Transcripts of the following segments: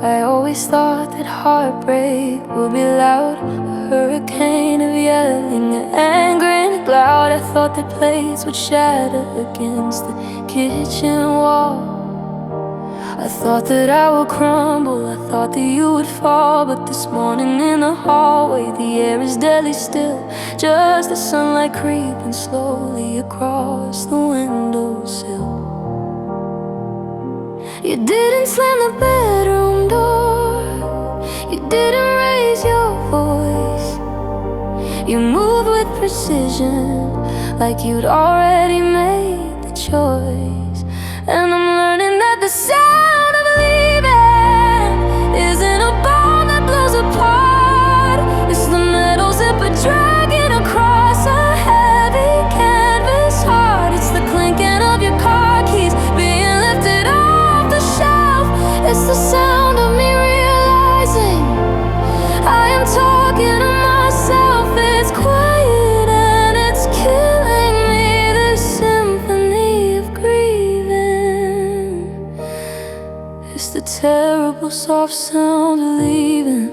I always thought that heartbreak would be loud, a hurricane of yelling and anger in a cloud. I thought that plates would shatter against the kitchen wall. I thought that I would crumble, I thought that you would fall. But this morning in the hallway, the air is deadly still, just the sunlight creeping slowly across the windowsill. You didn't slam the bedroom door, you didn't raise your voice. You moved with precision, like you'd already made the choice. And I'm learning that the sound of leaving isn't a bomb that blows apart. It's the metal zipper dragging across a heavy canvas heart. It's the clinking of your car keys being lifted off the shelf. It's the sound of me realizing I am talking to myself. It's quiet and it's killing me, this symphony of grieving. It's the terrible soft sound of leaving.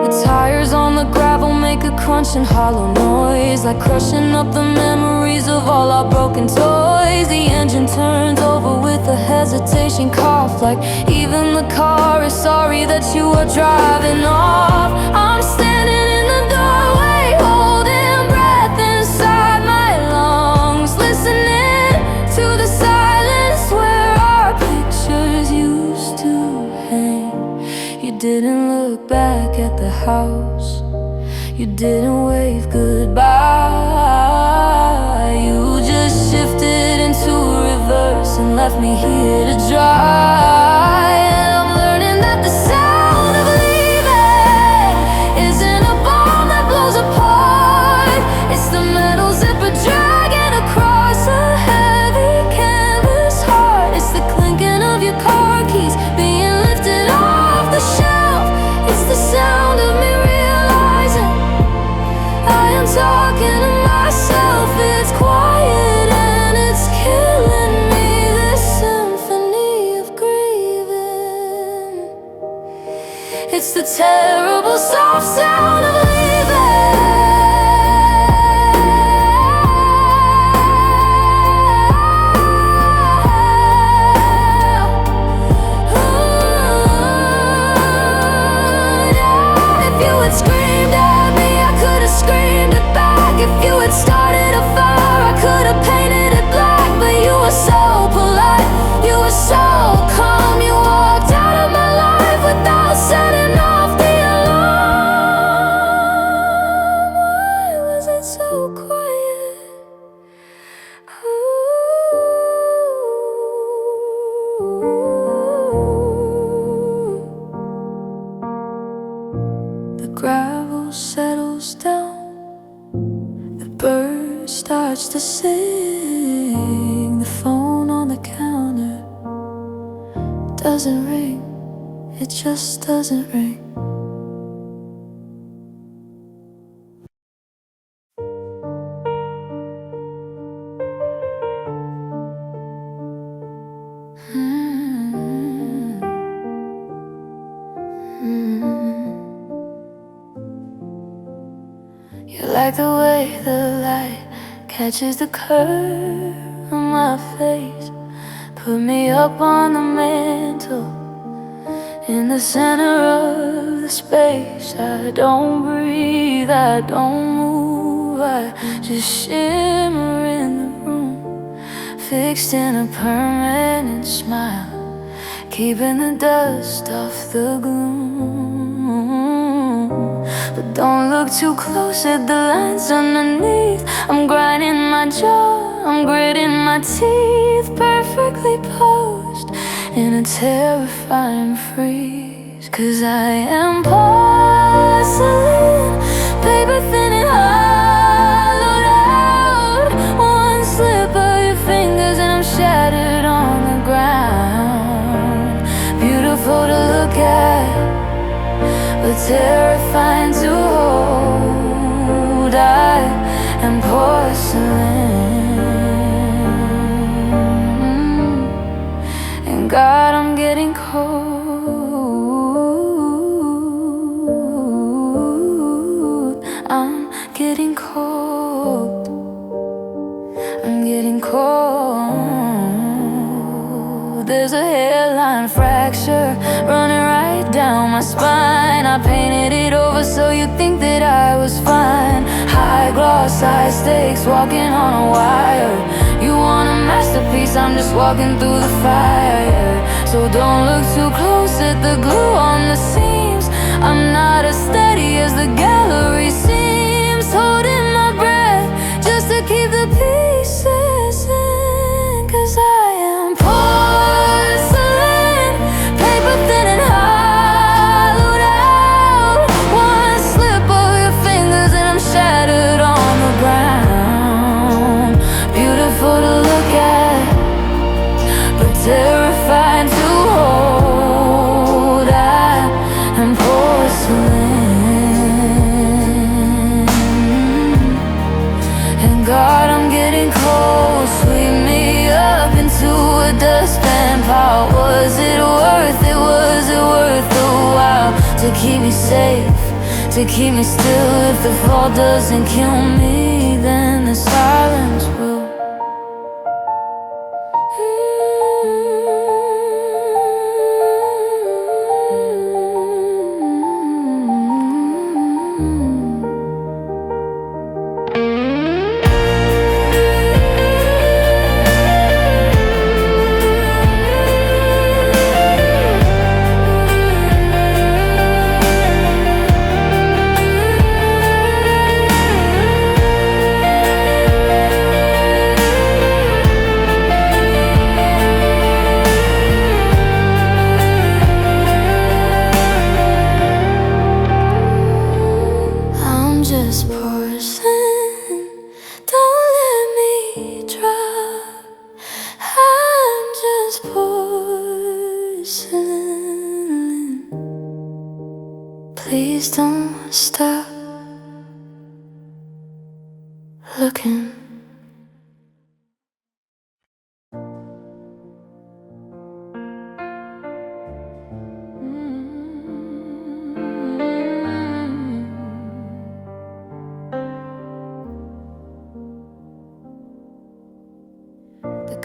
The tires on the gravel make a crunching hollow noise, like crushing up the memories of all our broken toys. The engine turns over with a hesitation cough, like even the car is sorry that you are driving off. I'm standing in the doorway, holding breath inside my lungs, listening to the silence where our pictures used to hang. You didn't look back at the house, you didn't wave goodbye. You just shifted into reverse and left me here to dry. And I'm learning that the sound of leaving isn't a bomb that blows apart. It's the metal zipper dragging across a heavy canvas heart. It's the clinking of your car keys being lifted off the shelf. It's the sound of me realizing I am talking to myself. It's quiet and it's killing me, this symphony of grieving. It's the terrible soft sound of leaving. If you had screamed at me, I could have screamed it back. If you had started a fire, I could have painted it black. But you were so polite, you were so calm. You walked out of my life without setting off the alarm. Why was it so quiet? The gravel settles down, the bird starts to sing. The phone on the counter doesn't ring, it just doesn't ring. You like the way the light catches the curve on my face, put me up on the mantle in the center of the space. I don't breathe, I don't move, I just shimmer in the room, fixed in a permanent smile, keeping the dust off the gloom. But don't look too close at the lines underneath. I'm grinding my jaw, I'm gritting my teeth, perfectly posed in a terrifying freeze. 'Cause I am porcelain, paper thin and hollowed out. One slip of your fingers and I'm shattered on the ground. Beautiful to look at, but terrifying to hold. I am porcelain, and Thank God I'm getting cold. I'm getting cold. I'm getting cold. There's a hairline fracture running right down my spine. I painted it over so you think that I was fine. High gloss, high stakes, walking on a wire. You want a masterpiece, I'm just walking through the fire, yeah. So don't look too close at the glue on the seams. I'm not as steady as the gallery seems. Holding my breath just to keep the pieces in. 'Cause I am porcelain, paper thin and hollowed out. One slip of your fingers and I'm shattered on the ground. Beautiful to look at, but terrifying to hold. I am porcelain, and God, I'm getting cold. Sweep me up into a dustpan pile. Was it worth it? Was it worth the while? To keep me safe, to keep me still. If the fall doesn't kill me, then the silence will. Just porcelain, don't let me drop. I'm just porcelain. Please don't stop looking.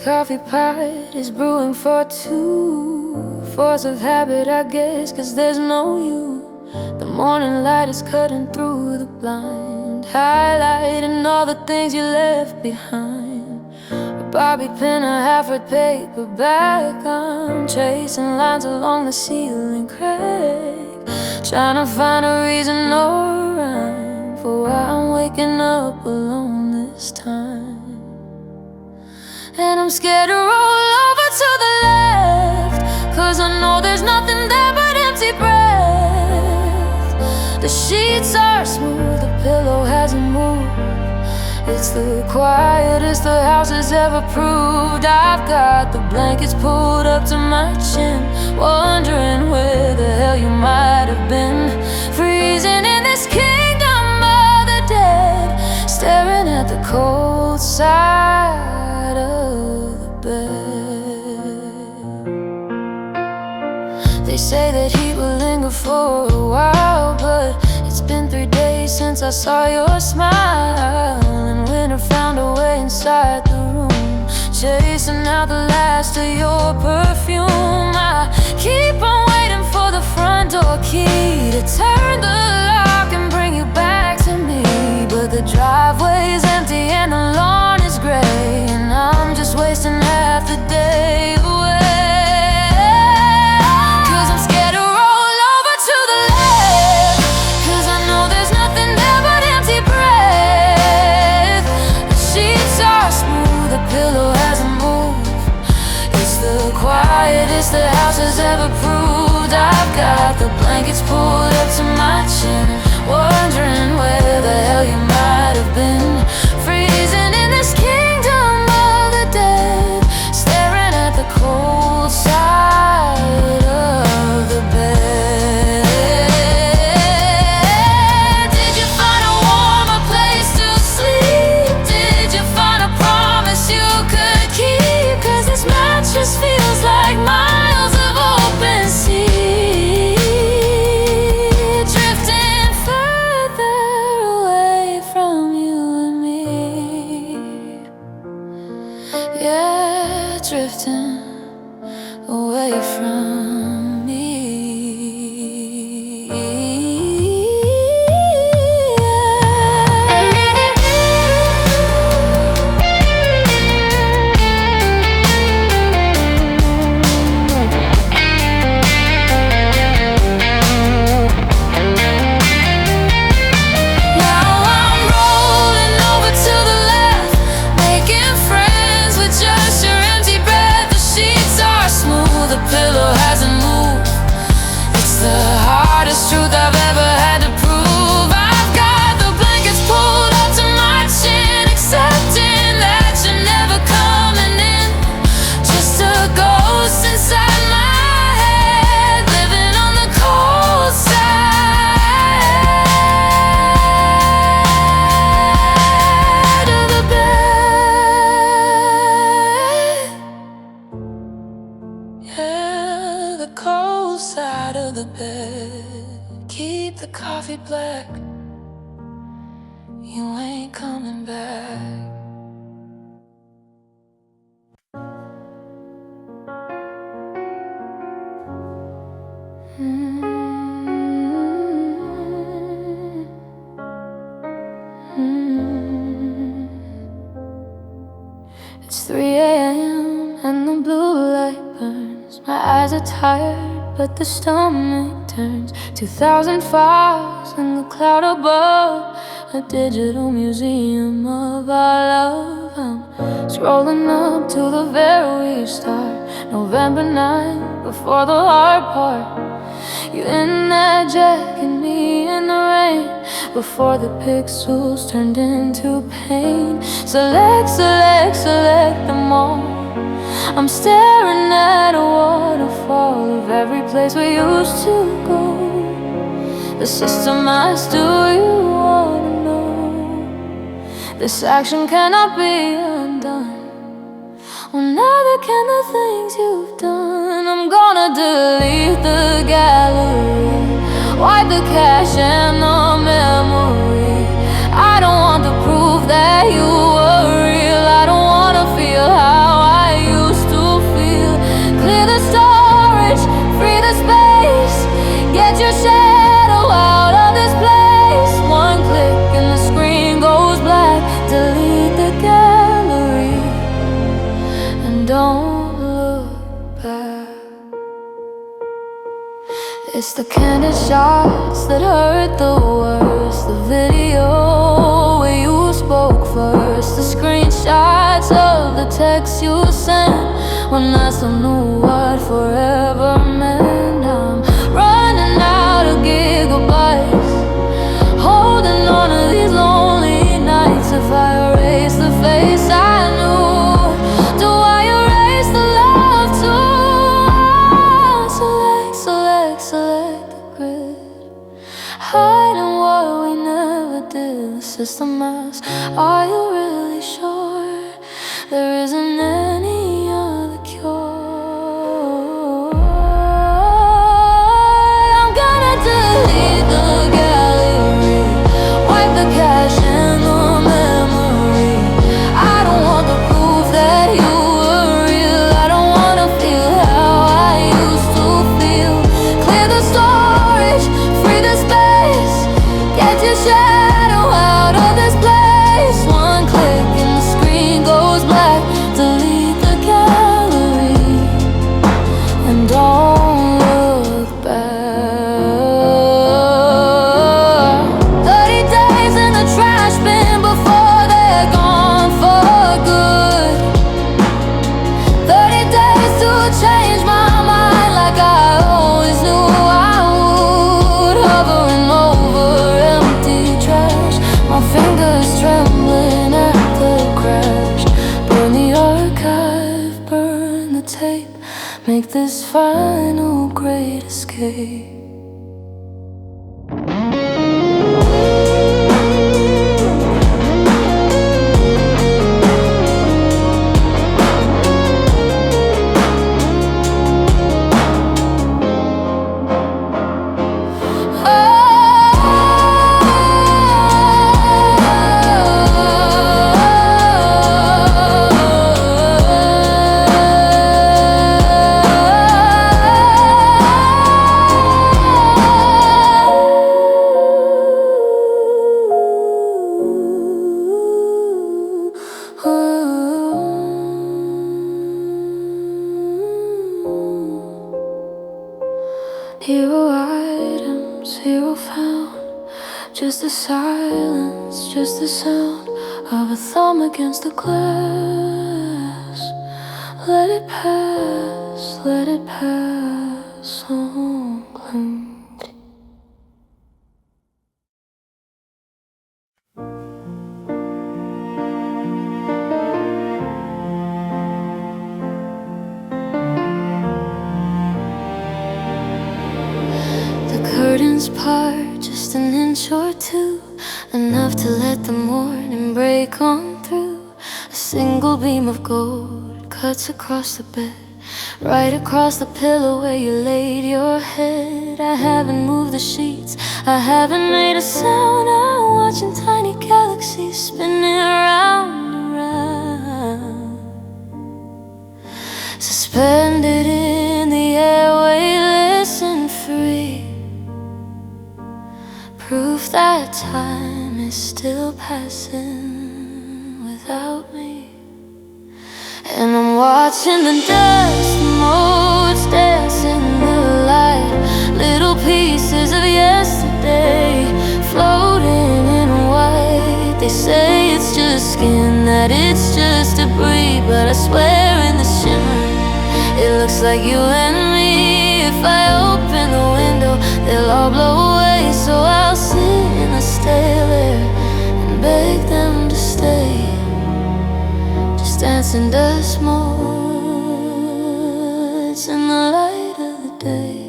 Coffee pot is brewing for two. Force of habit, I guess, 'cause there's no you. The morning light is cutting through the blind, highlighting all the things you left behind. A bobby pin, a half-read paperback. I'm tracing lines along the ceiling crack, trying to find a reason or rhyme for why I'm waking up alone this time. And I'm scared to roll over to the left, 'cause I know there's nothing there but empty breath. The sheets are smooth, the pillow hasn't moved. It's the quietest the house has ever proved. I've got the blankets pulled up to my chin, wondering where the hell you might have been. Freezing in this kingdom of the dead, staring at the cold side of the bed. They say that heat will linger for a while, but it's been 3 days since I saw your smile. And winter found a way inside the room, chasing out the last of your perfume. I keep on waiting for the front door key to turn the lock and bring you back to me. But the driveway's empty and the lawn is gray, and I'm just wasting half the day away. 'Cause I'm scared to roll over to the left, 'cause I know there's nothing there but empty breath. The sheets are smooth, the pillow hasn't moved. It's the quietest the house has ever proved. I've got the blankets pulled up to my chin, wondering where the hell you might have been. Freezing in this kingdom of the dead, staring at the cold side of the bed. Did you find a warmer place to sleep? Did you find a promise you could keep? 'Cause this mattress feels like mine. away from me. Truth I've ever had to prove. I've got the blankets pulled up to my chin, accepting that you're never coming in. Just a ghost inside my head, living on the cold side of the bed. Yeah, the cold side of the bed. Keep the coffee black, you ain't coming back. It's 3 a.m. and the blue light burns. My eyes are tired, but the stomach turns. 2,000 files in the cloud above, a digital museum of our love. I'm scrolling up to the very start, November 9th, before the hard part. You in that jacket, me in the rain, before the pixels turned into pain. Select, select, select them all. I'm staring at a waterfall of every place we used to go. The system asks, do you wanna know? This action cannot be undone. Well, neither can the things you've done. I'm gonna delete the gallery, wipe the cache and the memory. I don't want the proof that you were real. I don't wanna feel how I used to feel. Clear the storage, free the space, get your shadow out of this place. One click and the screen goes black. Delete the gallery and don't look back. It's the candid shots that hurt the worst, the video where you spoke first, the screenshots of the text you sent when I still knew what forever meant. I'm running out of gigabytes, holding on to these lonely nights. If I erase the face I knew, do I erase the love too? Select, select, select the grid, hiding what we never did. The system asks, are you really sure there isn't any other cure? I'm gonna delete the gallery, wipe the cache and the memory. I don't want the proof that you were real. I don't wanna feel how I used to feel. Clear the storage, free the space, get your shadow out of this place. One click and the screen goes black. Delete the gallery and don't look back. 30 days in the trash bin before they're gone for good. 30 days to change my mind like I always knew I would. Hovering over empty trash, my fingers trembling at the crash. Burn the archive, burn the tape, make this final great escape. Hero items, hero found. Just the silence, just the sound of a thumb against the glass. Let it pass, let it pass on. Curtains part just an inch or two, enough to let the morning break on through. A single beam of gold cuts across the bed, right across the pillow where you laid your head. I haven't moved the sheets, I haven't made a sound. I'm watching tiny galaxies spinning round and round, suspended in the airway, listen free. Proof that time is still passing without me. And I'm watching the dust motes dance in the light, little pieces of yesterday floating in white. They say it's just skin, that it's just debris, but I swear in the shimmer it looks like you and me. If I open the window, they'll all blow away, so I'll sit in the stale air and beg them to stay, just dancing dust motes in the light of the day.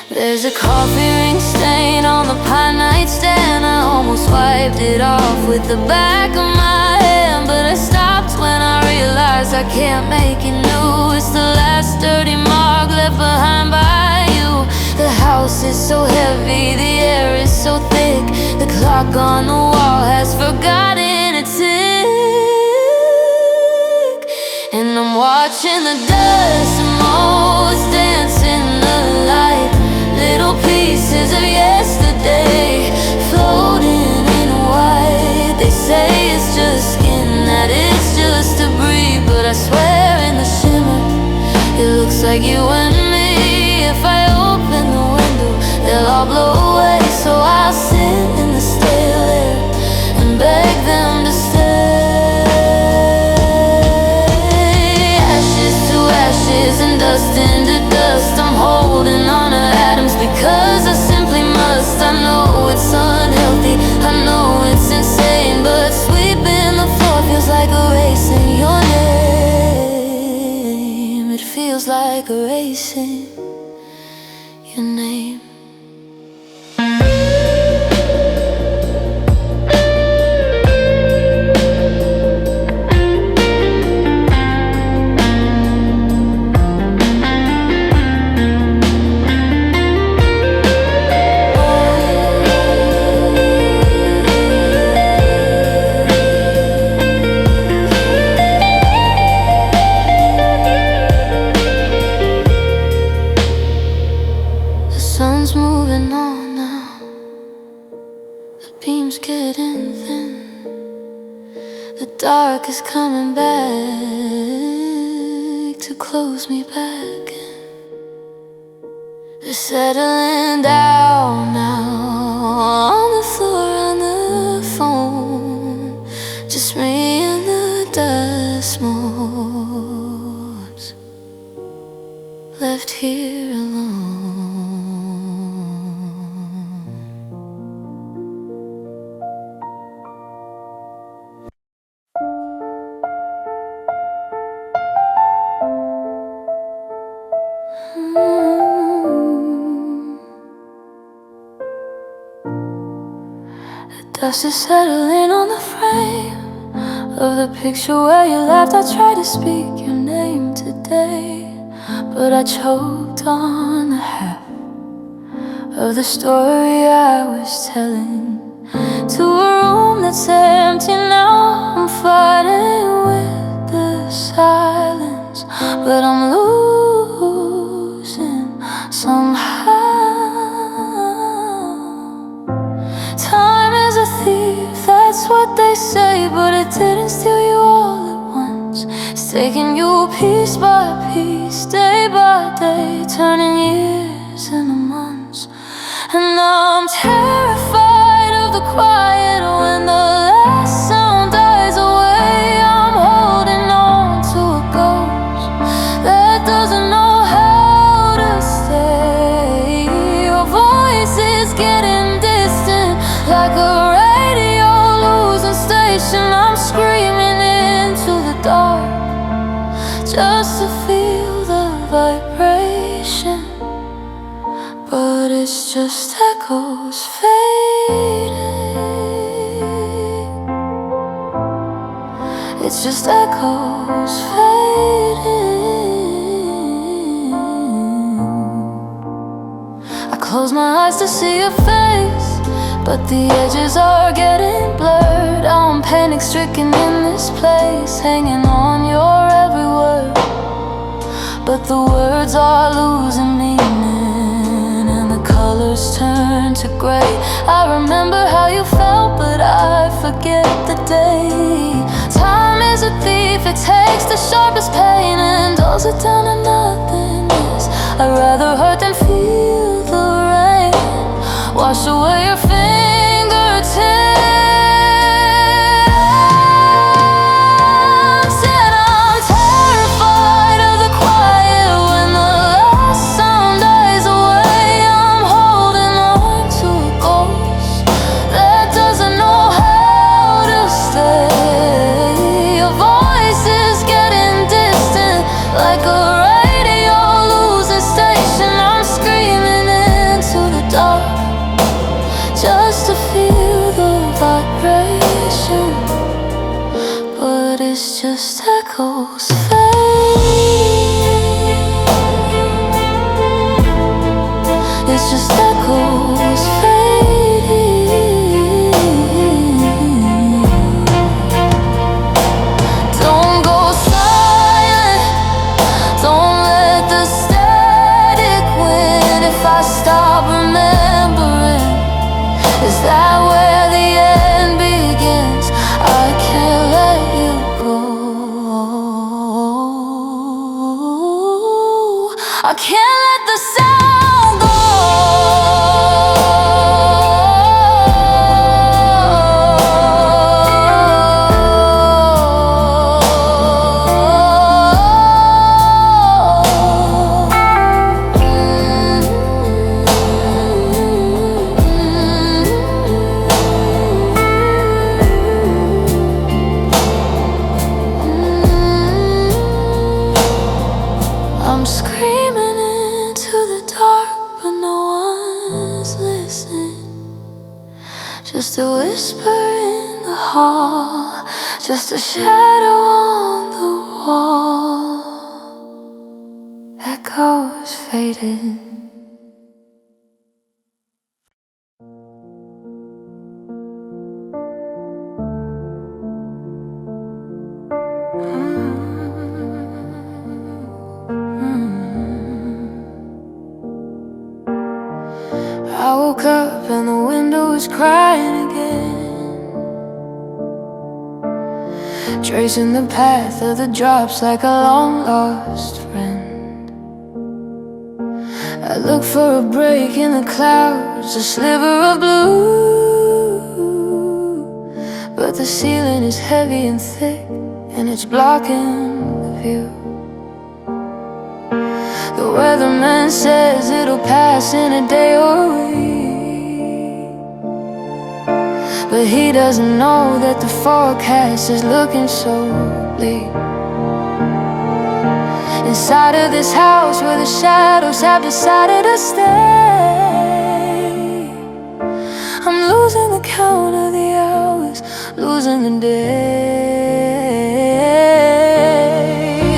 There's a coffee ring stain on the pie nightstand. I almost wiped it off with the back of my hand, but I stopped when I realized I can't make it new. It's the last dirty mark left behind by you. The house is so heavy, the air is so thick, the clock on the wall has forgotten its tick. And I'm watching the dust motes dance in the light, little pieces of yesterday floating in white. They say it's just skin, that it's just debris, but I swear in the shimmer it looks like you and me. If I open the window, they'll all blow away, so I'll sit in the stale air and beg them to stay. Ashes to ashes and dust into dust, I'm holding on to atoms because I simply must. I know it's unhealthy, I know it's insane, but sweeping the floor feels like erasing your name. It feels like erasing your name. Moving on now, the beam's getting thin, the dark is coming back to close me back in. We're settling down now on the floor, on the phone, just me and the dust motes left here alone. Dust is settling on the frame of the picture where you laughed. I tried to speak your name today, but I choked on the half of the story I was telling. To a room that's empty now, I'm fighting with the silence, but I'm losing somehow. Time is a thief, that's what they say, but it didn't steal you all at once. It's taking you piece by piece, day by day, turning years into months. And I'm terrified of the quiet when the last sound dies away. I'm holding on to a ghost that doesn't know how to stay. Your voice is getting distant, like a radio losing station. I'm screaming into the dark just to feel the vibration, but it's just echoes fading. It's just echoes fading. I close my eyes to see your face, but the edges are getting blurred. I'm panic-stricken in this place, hanging on your every word, but the words are losing meaning and the colors turn to gray. I remember how you felt, but I forget the day. Time is a thief, it takes the sharpest pain and dulls it down to nothingness. I'd rather hurt than feel the rain wash away your fingertips. Just to feel the vibration, but it's just echoes fading. It's just echoes fading. Don't go silent, don't let the static win. If I stop remembering, is that where the end begins? I can't let you go. I can't let the sound go. I'm screaming into the dark, but no one's listening. Just a whisper in the hall, just a shadow on the wall. Echoes fading. I woke up and the window was crying again, tracing the path of the drops like a long-lost friend. I look for a break in the clouds, a sliver of blue, but the ceiling is heavy and thick, and it's blocking the view. The weatherman says it'll pass in a day or a week, but he doesn't know that the forecast is looking so bleak. Inside of this house where the shadows have decided to stay, I'm losing the count of the hours, losing the day.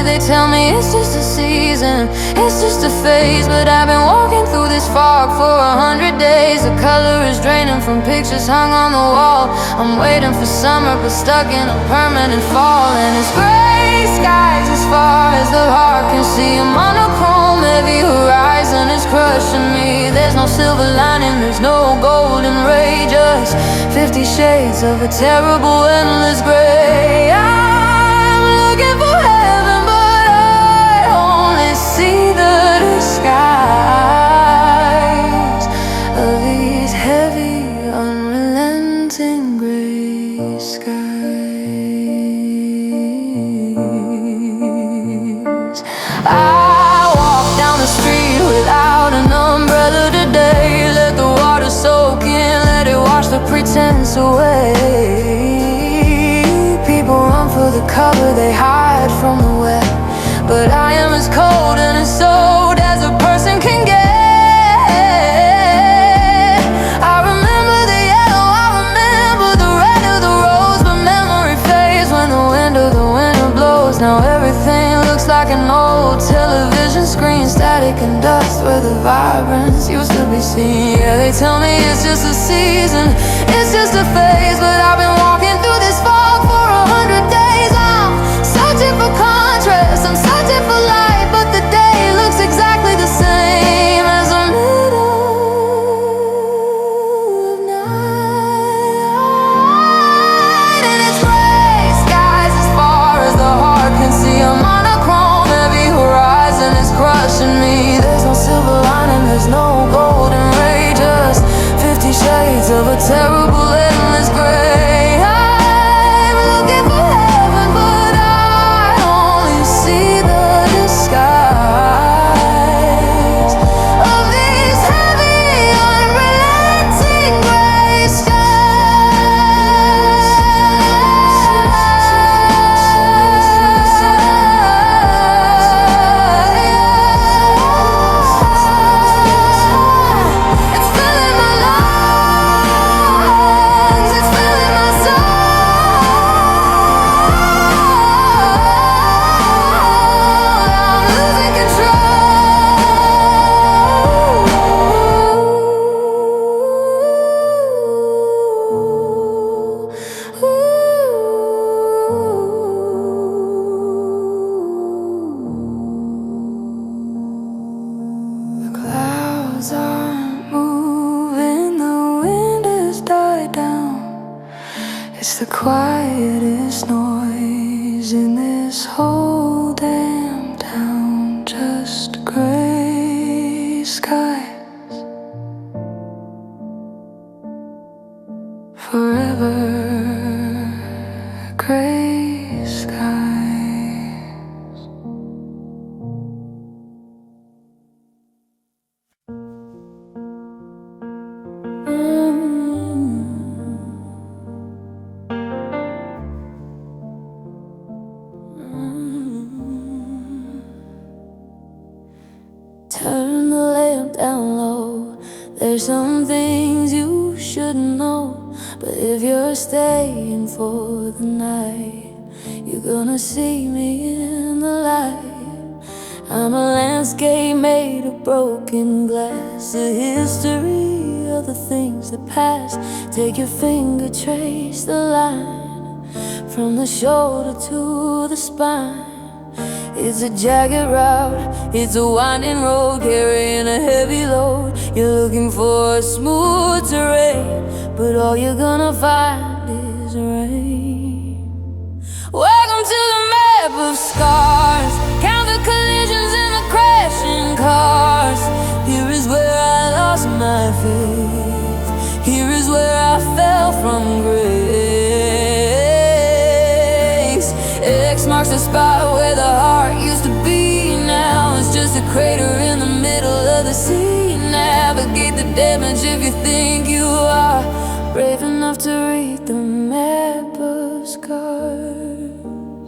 They tell me it's just a season, it's just a phase, but I've been walking through this fog for 100 days. The color is draining from pictures hung on the wall. I'm waiting for summer, but stuck in a permanent fall. And it's gray skies as far as the heart can see. A monochrome, heavy horizon is crushing me. There's no silver lining, there's no golden ray, just 50 shades of a terrible endless gray. I'm looking for heaven, but I only see the sky. innocence away. People run for the cover, they hide from the wet. But I am as cold and as sold as a person can get. I remember the yellow, I remember the red of the rose, but memory fades when the wind of the winter blows. Now everything looks like an old television screen, static and dust where the vibrance used to be seen. Yeah, they tell me it's just a season, it's just a phase, but I've been walking through this fog for 100 days. I'm searching for contrast, I'm searching for light, but the day looks exactly the same as the middle of night. And it's gray skies as far as the heart can see. A monochrome, heavy horizon is crushing me. There's no silver lining, there's no golden ray, just 50 shades of a terrible endless gray. I'm looking for heaven, but I only see the disguise of these heavy, unrelenting gray It's filling my lungs, it's filling my soul. I'm losing control. The clouds aren't moving, the wind has died down. It's the quietest noise in this whole damn town. Just gray skies, forever gray skies. Turn the lamp down low. There's some things you shouldn't know, but if you're staying for the night, you're gonna see me in the light. I'm a landscape made of broken glass, a history of the things that pass. Take your finger, trace the line from the shoulder to the spine. It's a jagged route, it's a winding road, carrying a heavy load. You're looking for smooth terrain, but all you're gonna find is rain. Welcome to the map of scars. Count the collisions and the crashing cars. Here is where I lost my faith. Here is where I fell from grace. X marks the spot where the heart used to be. Now it's just a crater in the middle of the sea. Navigate the damage if you think you are brave enough to read the map of scars.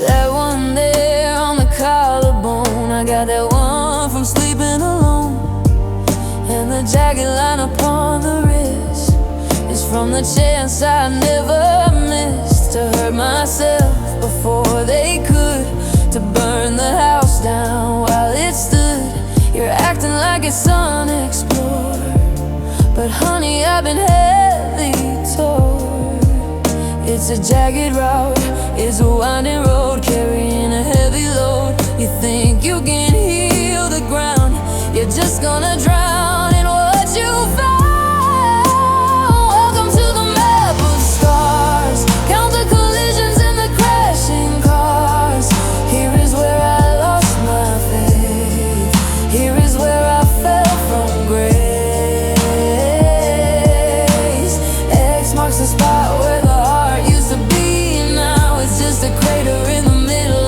That one there on the collarbone, I got that one from sleeping alone. And the jagged line upon the wrist is from the chance I never missed to hurt myself before they could, to burn the house down while it stood. You're acting like it's unexplored, but honey, I've been heavily torn. It's a jagged route, it's a winding road, carrying a heavy load. You think you can heal the ground, you're just gonna drown in what you found. Welcome to the map of scars. Count the collisions and the crashing cars. Here is where I lost my faith. Here is where I fell from grace. X marks the spot where the heart used to be. Now it's just a crater in the middle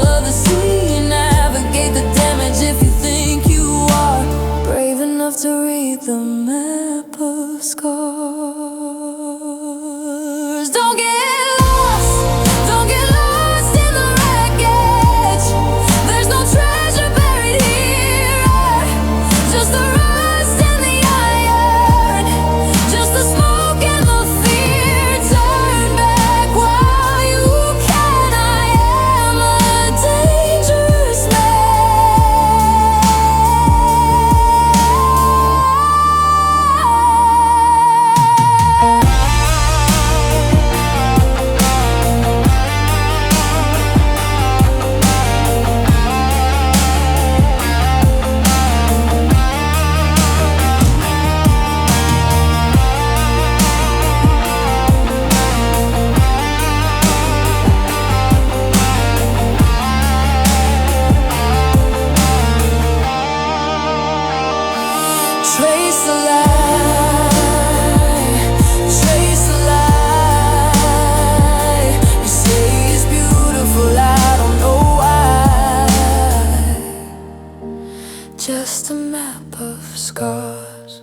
map of scars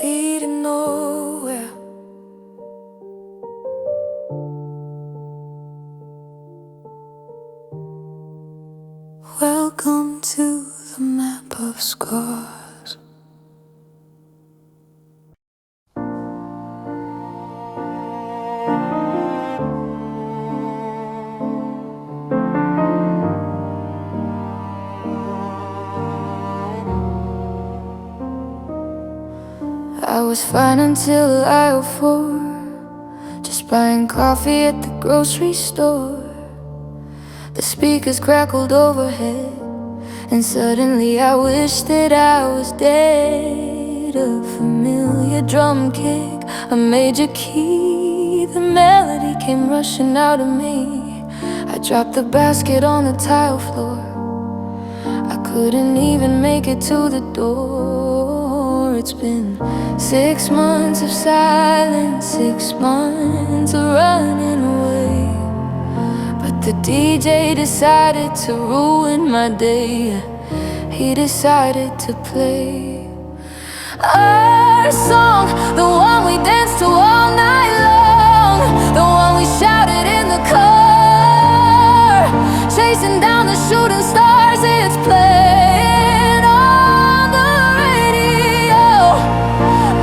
leading nowhere. Welcome to the map of scars. I was fine until aisle 4, just buying coffee at the grocery store. The speakers crackled overhead, and suddenly I wished that I was dead. A familiar drum kick, a major key, the melody came rushing out of me. I dropped the basket on the tile floor, I couldn't even make it to the door. It's been 6 months of silence, 6 months of running away, but the DJ decided to ruin my day. He decided to play our song, the one we danced to all night long, the one we shouted in the car, chasing down the shooting stars. It's playing on the radio,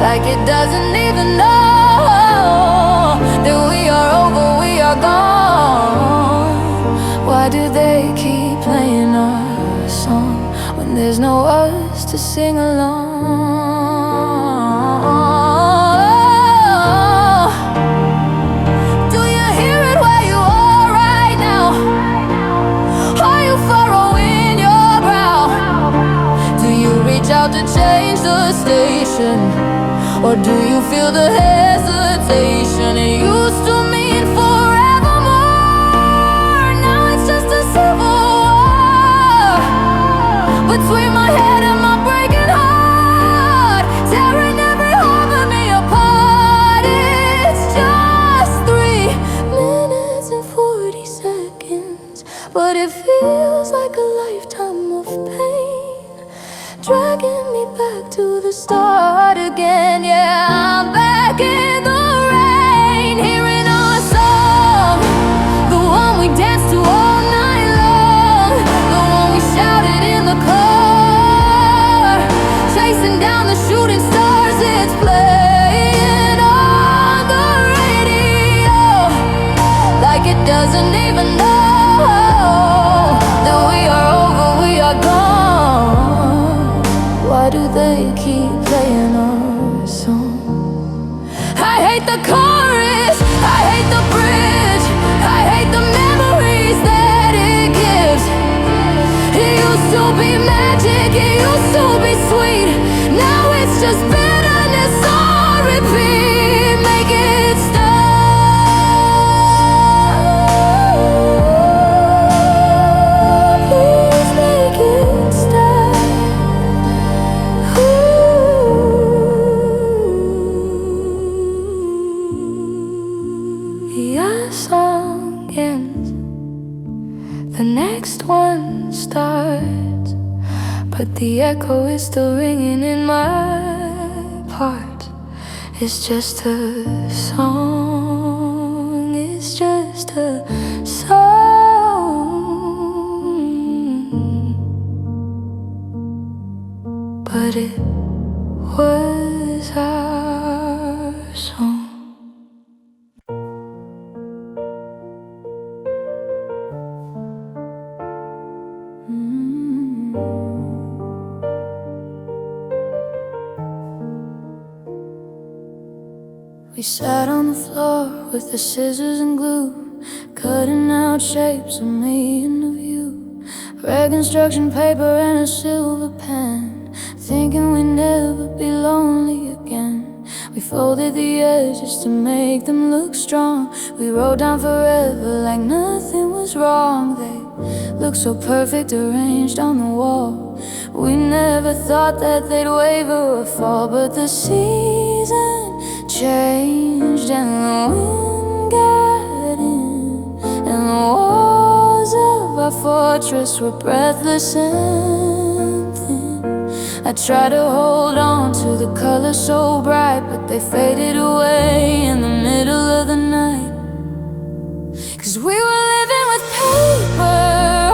like it doesn't even know that we are over, we are gone. Why do they keep playing our song when there's no us to sing along? Do you hear it where you are right now? Are you furrowing your brow? Do you reach out to change the station, or do you feel the hesitation? It used to mean forevermore, now it's just a civil war between my head and my breaking heart, tearing every part of me apart. It's just 3 minutes and 40 seconds, but it feels like a lifetime of pain, dragging me back to the start again. Yeah, I'm back in the rain, hearing our song, the one we danced to all night long, the one we shouted in the car, chasing down the shooting stars. It's playing on the radio, like it doesn't even know that we are over, we are gone. Why do they keep playing our song? I hate the chorus, I hate the bridge, I hate the memories that it gives. It used to be magic, it used to be sweet, now it's just bitterness on repeat. Make it stop, please make it stop. Your song ends, the next one starts, but the echo is still ringing in my part. It's just a song, it's just a song, but it was our song. We sat on the floor with the scissors and glue, cutting out shapes of me and of you. Rag construction paper and a silver pen, thinking we'd never be lonely again. We folded the edges to make them look strong. We wrote down forever like nothing was wrong. They looked so perfect arranged on the wall. We never thought that they'd waver or fall, but the season changed and the wind got in, and the walls of our fortress were breathless and thin. I tried to hold on to the colors so bright, but they faded away in the middle of the night. 'Cause we were living with paper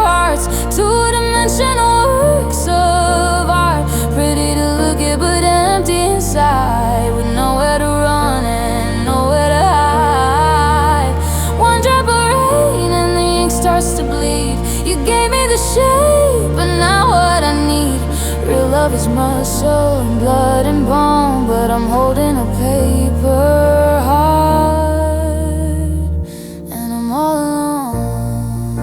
hearts, two-dimensional works of art, pretty to look at but empty inside, with nowhere to run and nowhere to hide. One drop of rain and the ink starts to bleed. You gave me the shape, but now what I need, real love is muscle and blood and bone, but I'm holding a paper heart, and I'm all alone.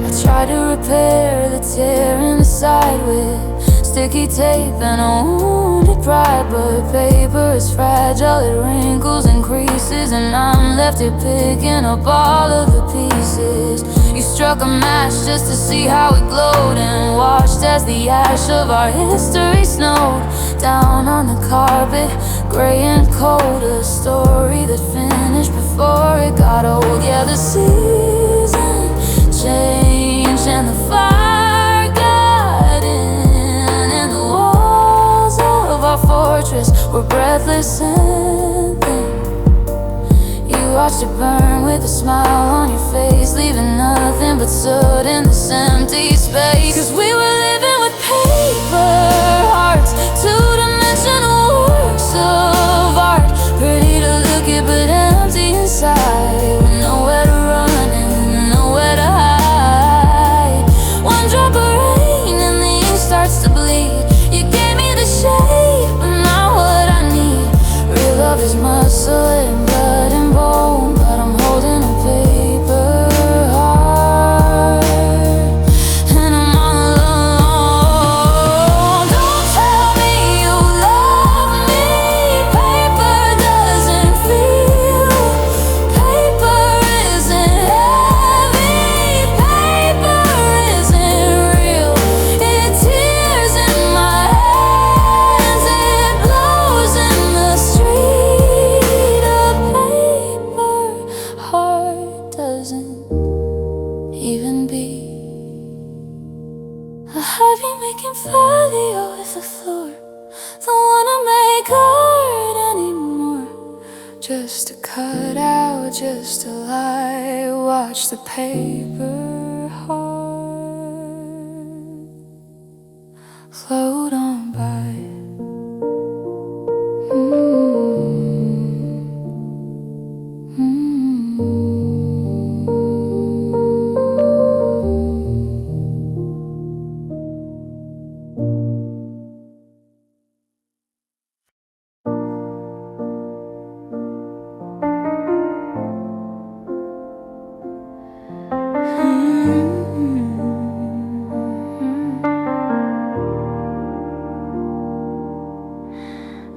I tried to repair the tear in the side with sticky tape and a wounded pride, but paper is fragile, it wrinkles and creases, and I'm left here picking up all of the pieces. You struck a match just to see how it glowed, and watched as the ash of our history snowed down on the carpet, gray and cold, a story that finished before it got old. Yeah, the season changed and the fire got in, and the walls of our fortress were breathless and thin. You watched it burn with a smile on your face, leaving nothing but soot in this empty space. 'Cause we were living with paper hearts, two-dimensional works of art, pretty to look at but empty inside, with nowhere to run and nowhere to hide. One drop of rain and the ink starts to bleed. You gave me the shape, but not what I need. Real love is muscle and blood and bone, but I'm holding a paper heart, and I'm all alone. Don't tell me you love me. Paper doesn't feel. Paper isn't heavy. Paper isn't real. It tears in my hands. It blows in the street. A paper heart doesn't even beat. I have you making folio with the floor. Don't wanna make art anymore, just to cut out, just to lie, watch the paper heart float on by.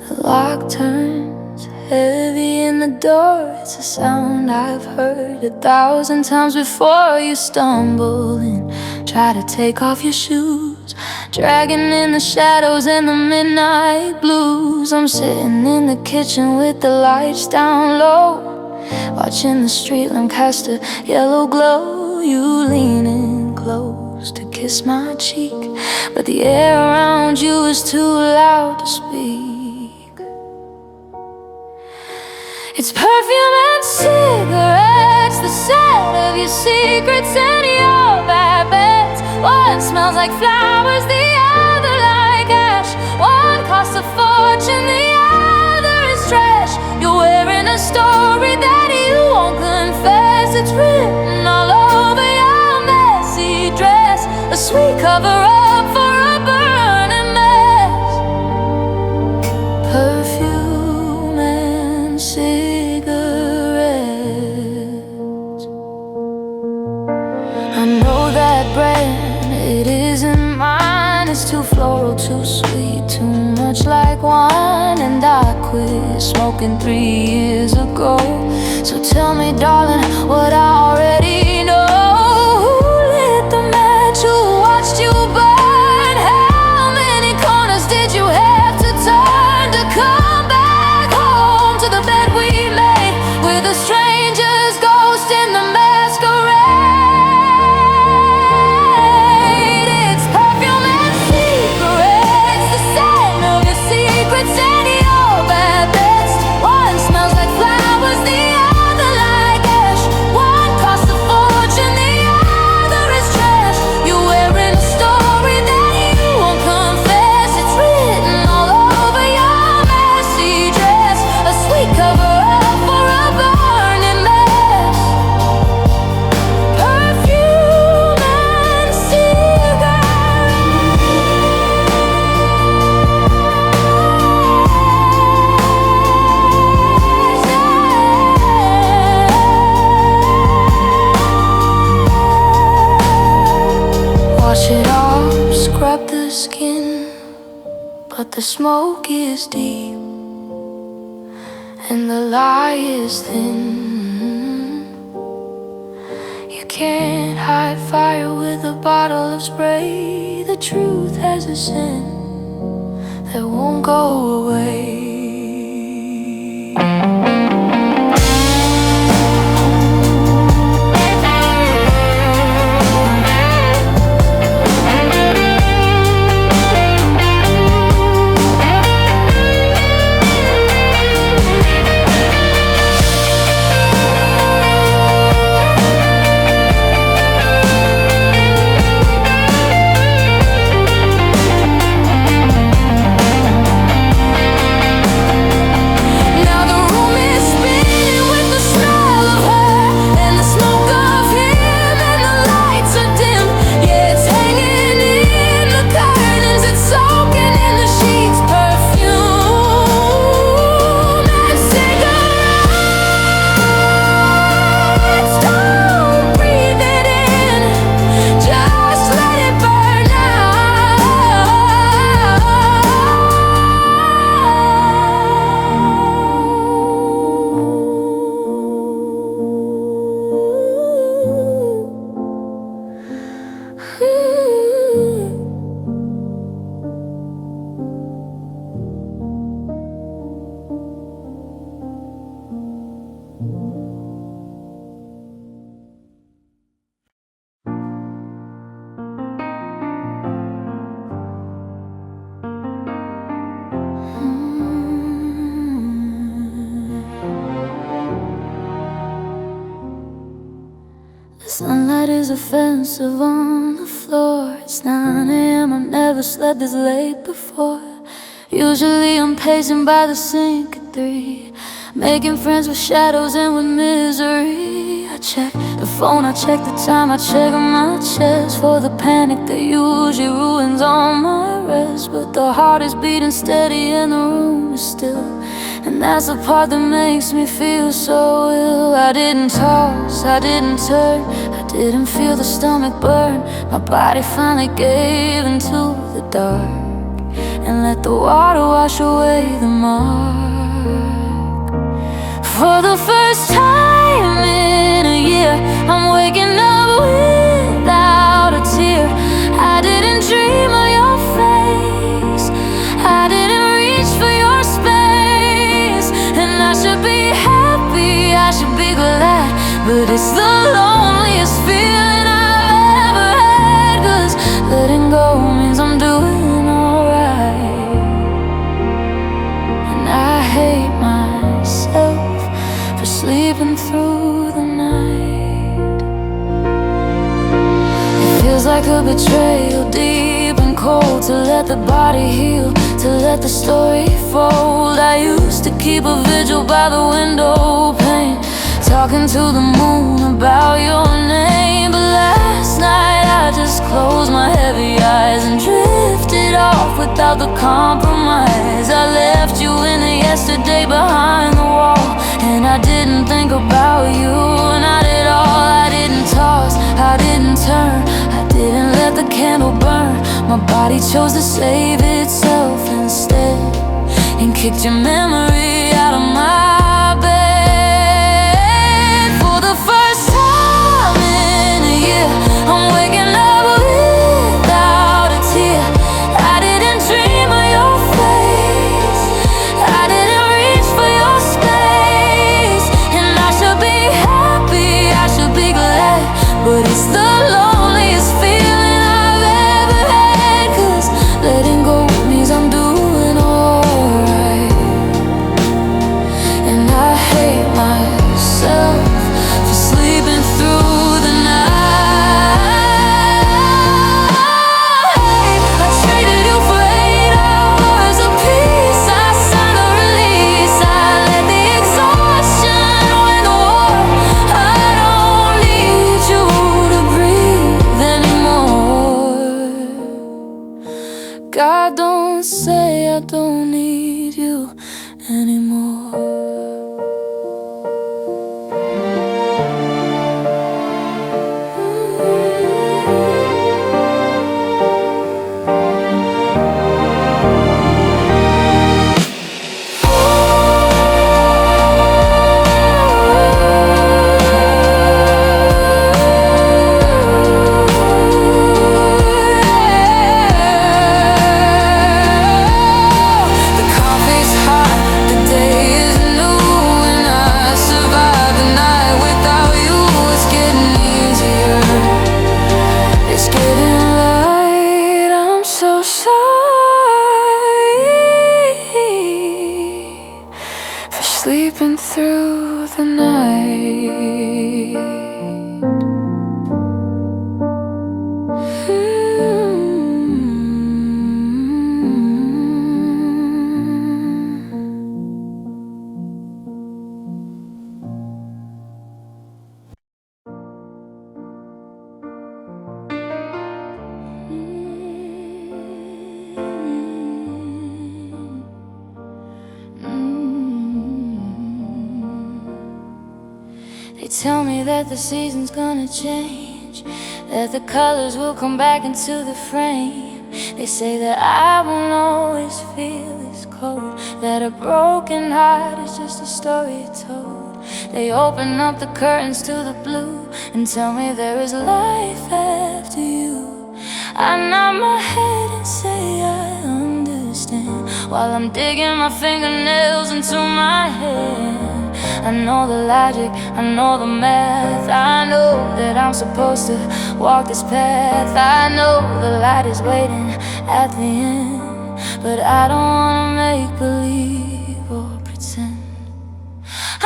The lock turns heavy in the door. It's a sound I've heard 1,000 times before. You stumble and try to take off your shoes, dragging in the shadows and the midnight blues. I'm sitting in the kitchen with the lights down low, watching the street lamp cast a yellow glow. You leaning close to kiss my cheek, but the air around you is too loud to speak. It's perfume and cigarettes, the scent of your secrets and your bad bets. One smells like flowers, the other like ash. One costs a fortune, the other is trash. You're wearing a story that you won't confess. It's written all over your messy dress, a sweet cover-up for a burning mess. Perfume and cigarettes. I know that brand, it isn't mine. It's too floral, too sweet, too much like wine. And I quit smoking 3 years ago. So tell me, darling, what I already know. Who lit the match? Who watched you burn? How many corners did you have to turn to come back home to the bed we made with a stranger's ghost in the masquerade? It's perfume and but the smoke is deep and the lie is thin. You can't hide fire with a bottle of spray. The truth has a scent that won't go away. Sunlight is offensive on the floor. It's 9 AM, I've never slept this late before. Usually I'm pacing by the sink at 3, making friends with shadows and with misery. I check the phone, I check the time, I check my chest for the panic that usually ruins all my rest. But the heart is beating steady and the room is still, and that's the part that makes me feel so ill. I didn't toss, I didn't turn, I didn't feel the stomach burn. My body finally gave into the dark and let the water wash away the mark. For the first time in a year, I'm waking up without a tear. I didn't dream of your face, I didn't reach for your space. And I should be happy, I should be glad, but it's the loneliest feeling I've ever had. 'Cause letting go means I'm doing alright, and I hate myself for sleeping through the night. It feels like a betrayal, deep and cold, to let the body heal, to let the story fold. I used to keep a vigil by the window pane, talking to the moon about your name. But last night I just closed my heavy eyes and drifted off without the compromise. I left you in the yesterday behind the wall, and I didn't think about you, not at all. I didn't toss, I didn't turn, I didn't let the candle burn. My body chose to save itself instead, and kicked your memory out of my bed. For the first time in a year, I'm waking up without a tear. I didn't dream of your face, I didn't reach for your space. And I should be happy, I should be glad, but it's the loneliest feeling I've ever had. 'Cause letting go means I'm doing alright, and I hate myself for sleeping through the night. I traded you for 8 hours of peace, I signed a release, I let the exhaustion win the war. I don't need you to breathe anymore. God, don't say I don't need you anymore. tell me that the season's gonna change, that the colors will come back into the frame. They say that I won't always feel this cold, that a broken heart is just a story told. They open up the curtains to the blue and tell me there is life after you. I nod my head and say I understand, while I'm digging my fingernails into my hand. I know the logic, I know the math, I know that I'm supposed to walk this path. I know the light is waiting at the end, but I don't wanna make believe or pretend.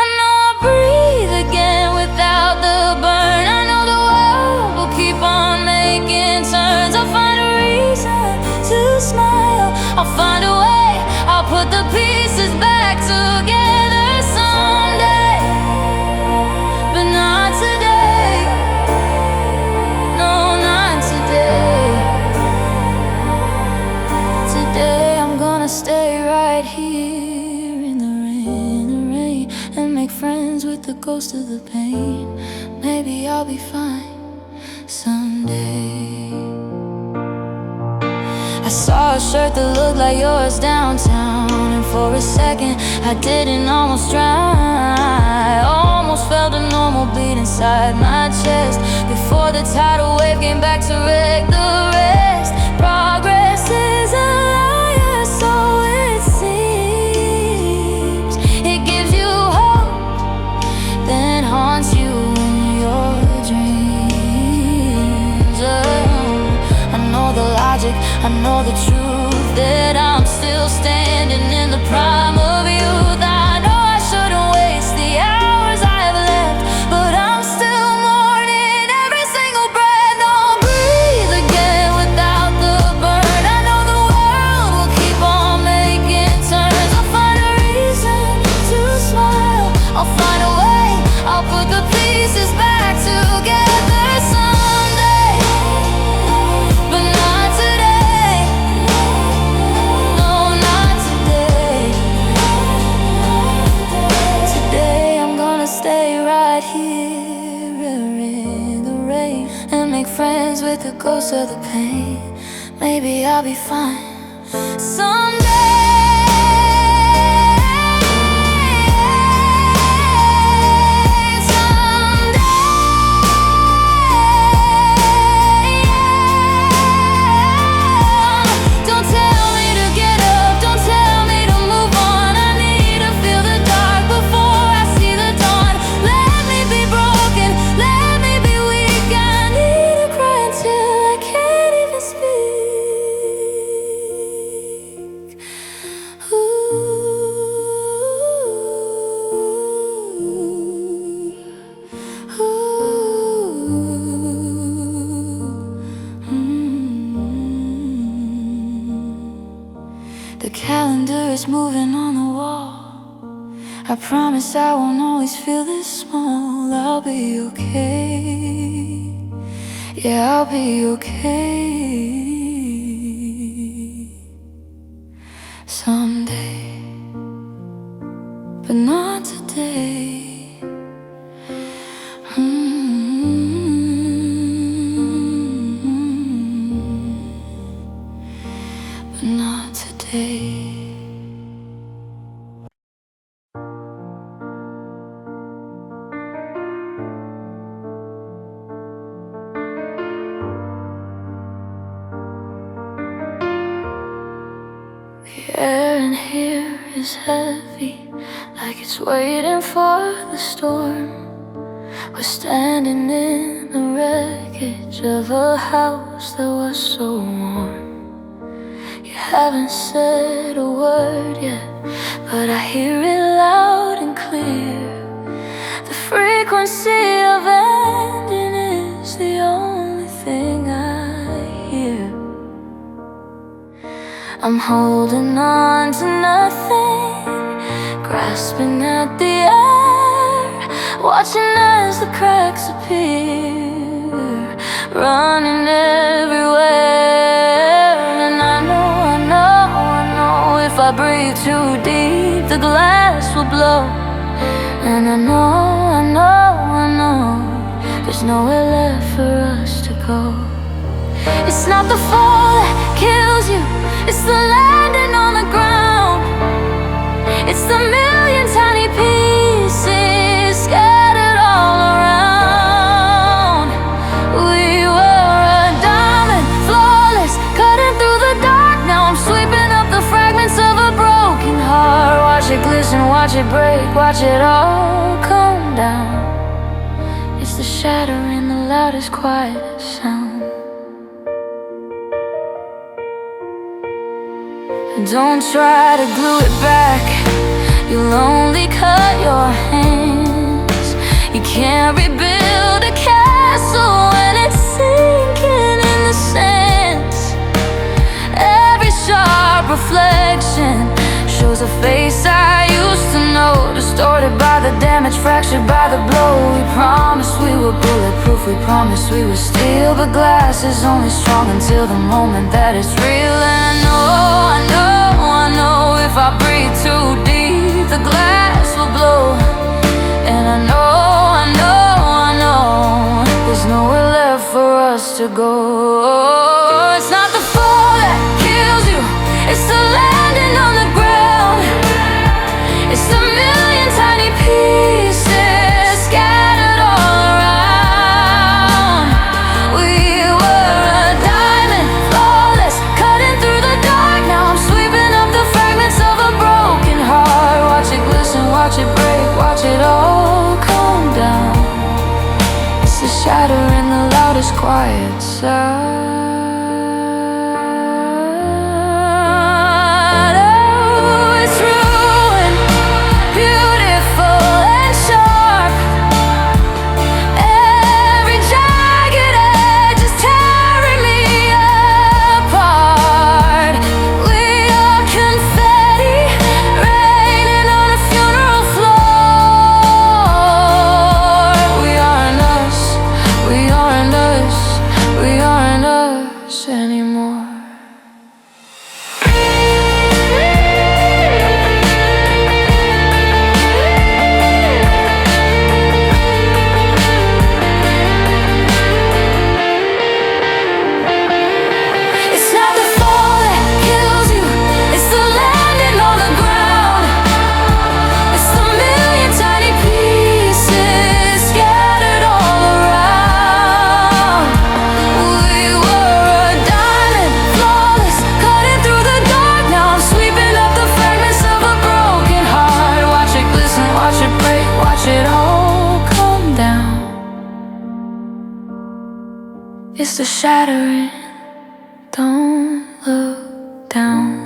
I know I'll breathe again without the burn. I know the world will keep on making turns. I'll find a reason to smile, I'll find a way, I'll put the pieces back together someday, but not today. No, not today. Today I'm gonna stay right here in the rain, and make friends with the ghost of the pain. Maybe I'll be fine someday. I saw a shirt that looked like yours downtown, and for a second I didn't almost drown. I almost felt a normal beat inside my chest before the tidal wave came back to wreck the rest. Progress is a liar, so it seems. It gives you hope, then haunts you in your dreams. I know the logic, I know the truth, that I'm still standing in the prime of youth. I know I shouldn't waste the hours I have left, but I'm still mourning every single breath. I'll breathe again without the burn. I know the world will keep on making turns. I'll find a reason to smile, I'll find a way, I'll put the pieces back together someday, but not today. No, not today. Today I'm gonna stay right here in the rain, and make friends with the ghost of the pain. Maybe I'll be fine someday. Don't tell me to get up, don't tell me to move on. I need to feel the dark before I see the dawn. Let me be broken, let me be weak. I need to cry until I can't even speak. Ooh, ooh, The calendar is moving on the wall. I promise I won't always feel this small. I'll be okay. Yeah, I'll be okay someday, but not today. But not today. The air in here is heavy, like it's waiting for the storm. We're standing in the wreckage of a house that was so warm. You haven't said a word yet, but I hear it loud and clear. The frequency of ending is the only thing I hear. I'm holding on to nothing, grasping at the air, watching as the cracks appear, running everywhere. And I know if I breathe too deep, the glass will blow. And I know There's nowhere left for us to go. It's not the fall that kills you, it's the landing on the ground. It's the million tiny pieces scattered all around. We were a diamond, flawless, cutting through the dark. Now I'm sweeping up the fragments of a broken heart. Watch it glisten, watch it break, watch it all come down. It's the shatter in the loudest, quietest sound. Don't try to glue it back, you'll only cut your hands. You can't rebuild a castle when it's sinking in the sands. Every sharp reflection shows a face I used to know, distorted by the damage, fractured by the blow. We promised we were bulletproof, we promised we were steel, but glass is only strong until the moment that it's real. And I know if I breathe too deep, the glass will blow. And I know there's nowhere left for us to go. It's not the fall that kills you, it's the landing on the ground. It's the million tiny pieces scattered all around. We were a diamond, flawless, cutting through the dark. Now I'm sweeping up the fragments of a broken heart. Watch it glisten, watch it break, watch it all come down. It's the shatter in the loudest, quiet sound. It's the shattering, don't look down.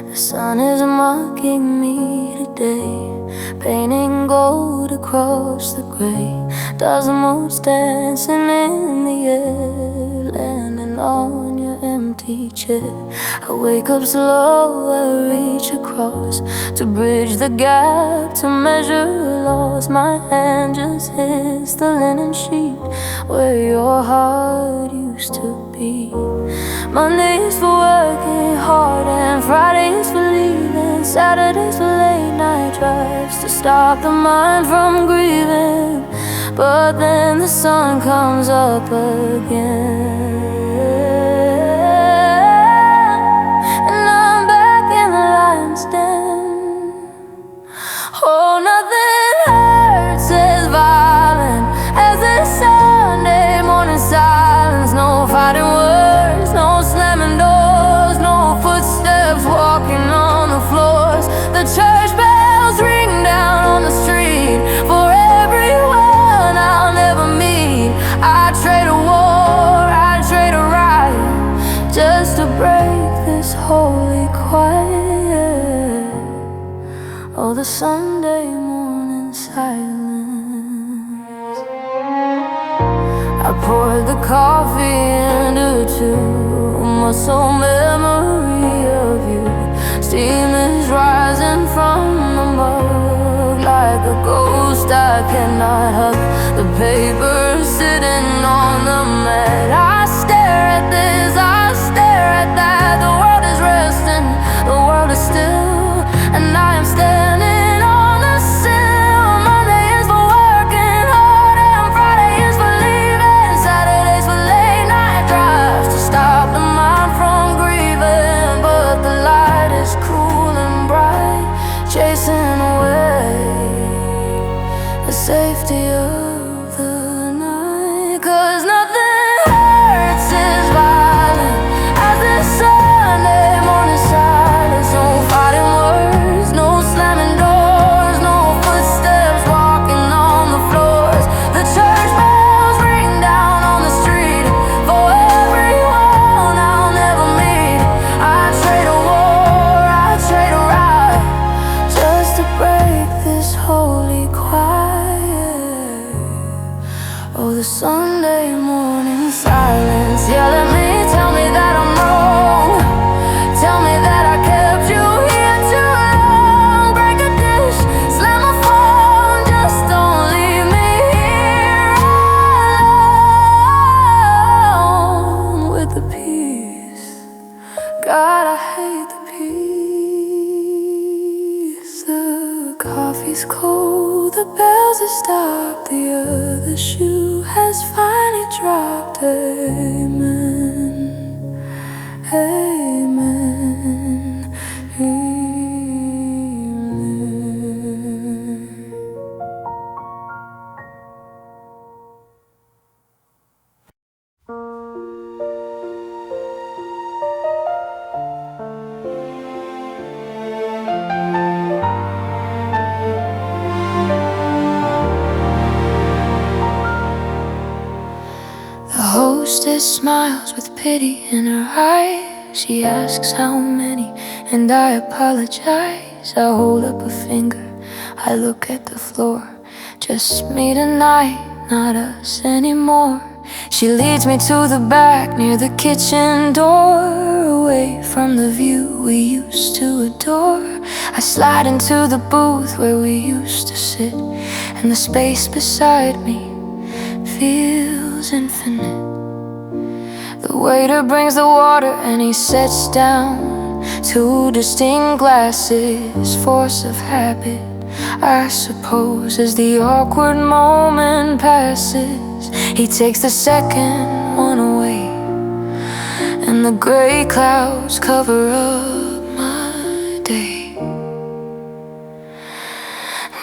The sun is mocking me today, painting gold across the gray. Dozen moons dancing in the air, landing on your empty chair. I wake up slow, I reach across to bridge the gap, to measure loss. My hand just hits the linen sheet where your heart used to be. Mondays for working hard and Fridays for leaving, Saturdays for late night drives to stop the mind from grieving. But then the sun comes up again, and I'm back in the lion's den. Oh, nothing hurts as violent as this Sunday morning silence. No fighting words, no slamming doors, no footsteps walking on the floors. The church bells ring down on the street for everyone I'll never meet. I trade a war, I trade a riot, just to break this holy quiet. Oh, the Sunday morning silence. I poured the coffee into two, my sole memory of you. Steam is rising from the mug, like a ghost I cannot hug. The paper sitting coffee's cold, the bells have stopped, the other shoe has finally dropped. Amen, amen, amen. The hostess smiles with pity in her eyes. She asks how many, and I apologize. I hold up a finger, I look at the floor. Just me tonight, not us anymore. She leads me to the back near the kitchen door, away from the view we used to adore. I slide into the booth where we used to sit, and the space beside me feels infinite. The waiter brings the water and he sets down two distinct glasses, force of habit, I suppose. As the awkward moment passes, he takes the second one away, and the gray clouds cover up my day.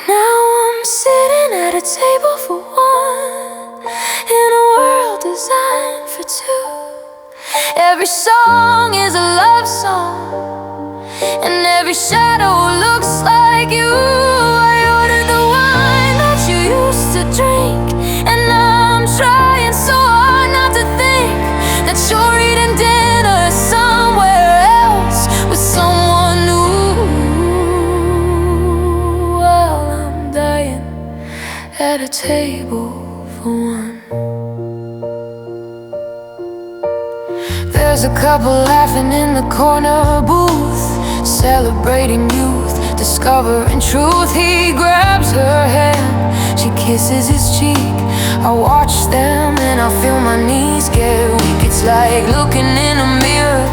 Now I'm sitting at a table for one, in a world designed for two. Every song is a love song, and every shadow looks like you. I ordered the wine that you used to drink, and now I'm trying so hard not to think that you're eating dinner somewhere else with someone new. Well, I'm dying at a table for one. There's a couple laughing in the corner booth, celebrating youth, discovering truth. He grabs her hand, she kisses his cheek. I watch them and I feel my knees get weak. It's like looking in a mirror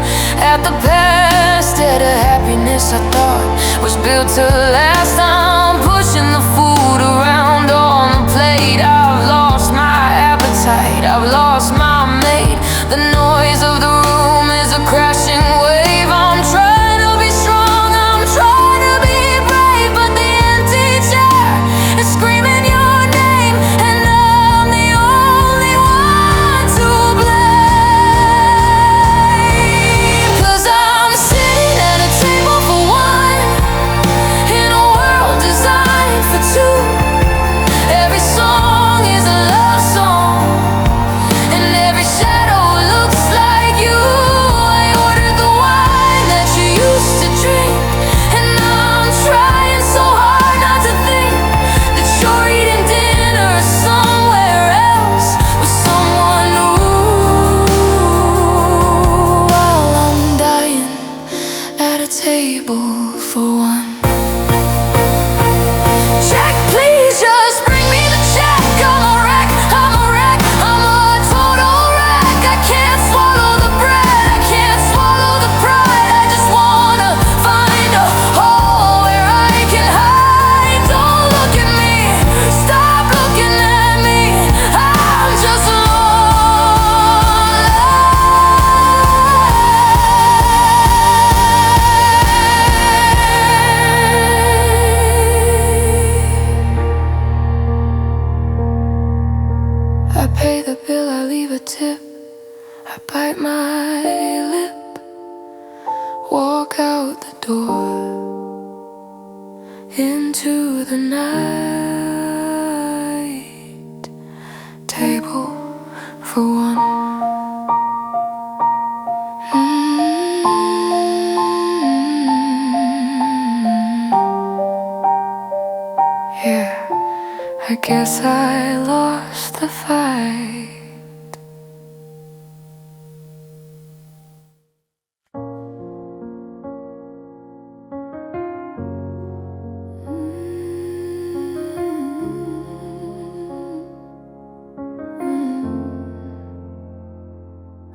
at the past, at a happiness I thought was built to last. I'm pushing the food around on the plate. I've lost my appetite, I've lost my mate. The noise of the room is a crashing wave. I'm trying to be strong, I'm trying to be brave, but the empty chair is screaming your name, and I'm the only one to blame. 'Cause I'm sitting at a table for one, in a world designed for two. Every song is a love song, and every shadow looks like you. I ordered the wine that you used to drink, and now I'm trying so hard not to think that you're eating dinner somewhere else with someone new. While I'm dying at a table for one. Check, please, just bring me the check. I'm a wreck, I'm a wreck, I'm a total wreck. I can't swallow the bread, I can't swallow the pride. I just wanna find a hole where I can hide. Don't look at me, stop looking at me, I'm just lonely. I pay the bill, I leave a tip, I bite my lip, walk out the door into the night. Table for one. Yeah, I guess I lost the fight.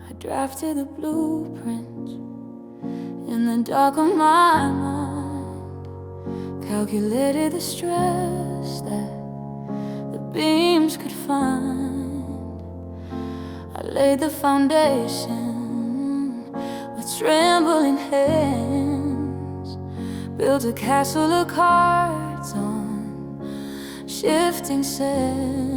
I drafted the blueprint in the dark of my mind. calculated the stress that the beams could find. I laid the foundation with trembling hands, built a castle of cards on shifting sands.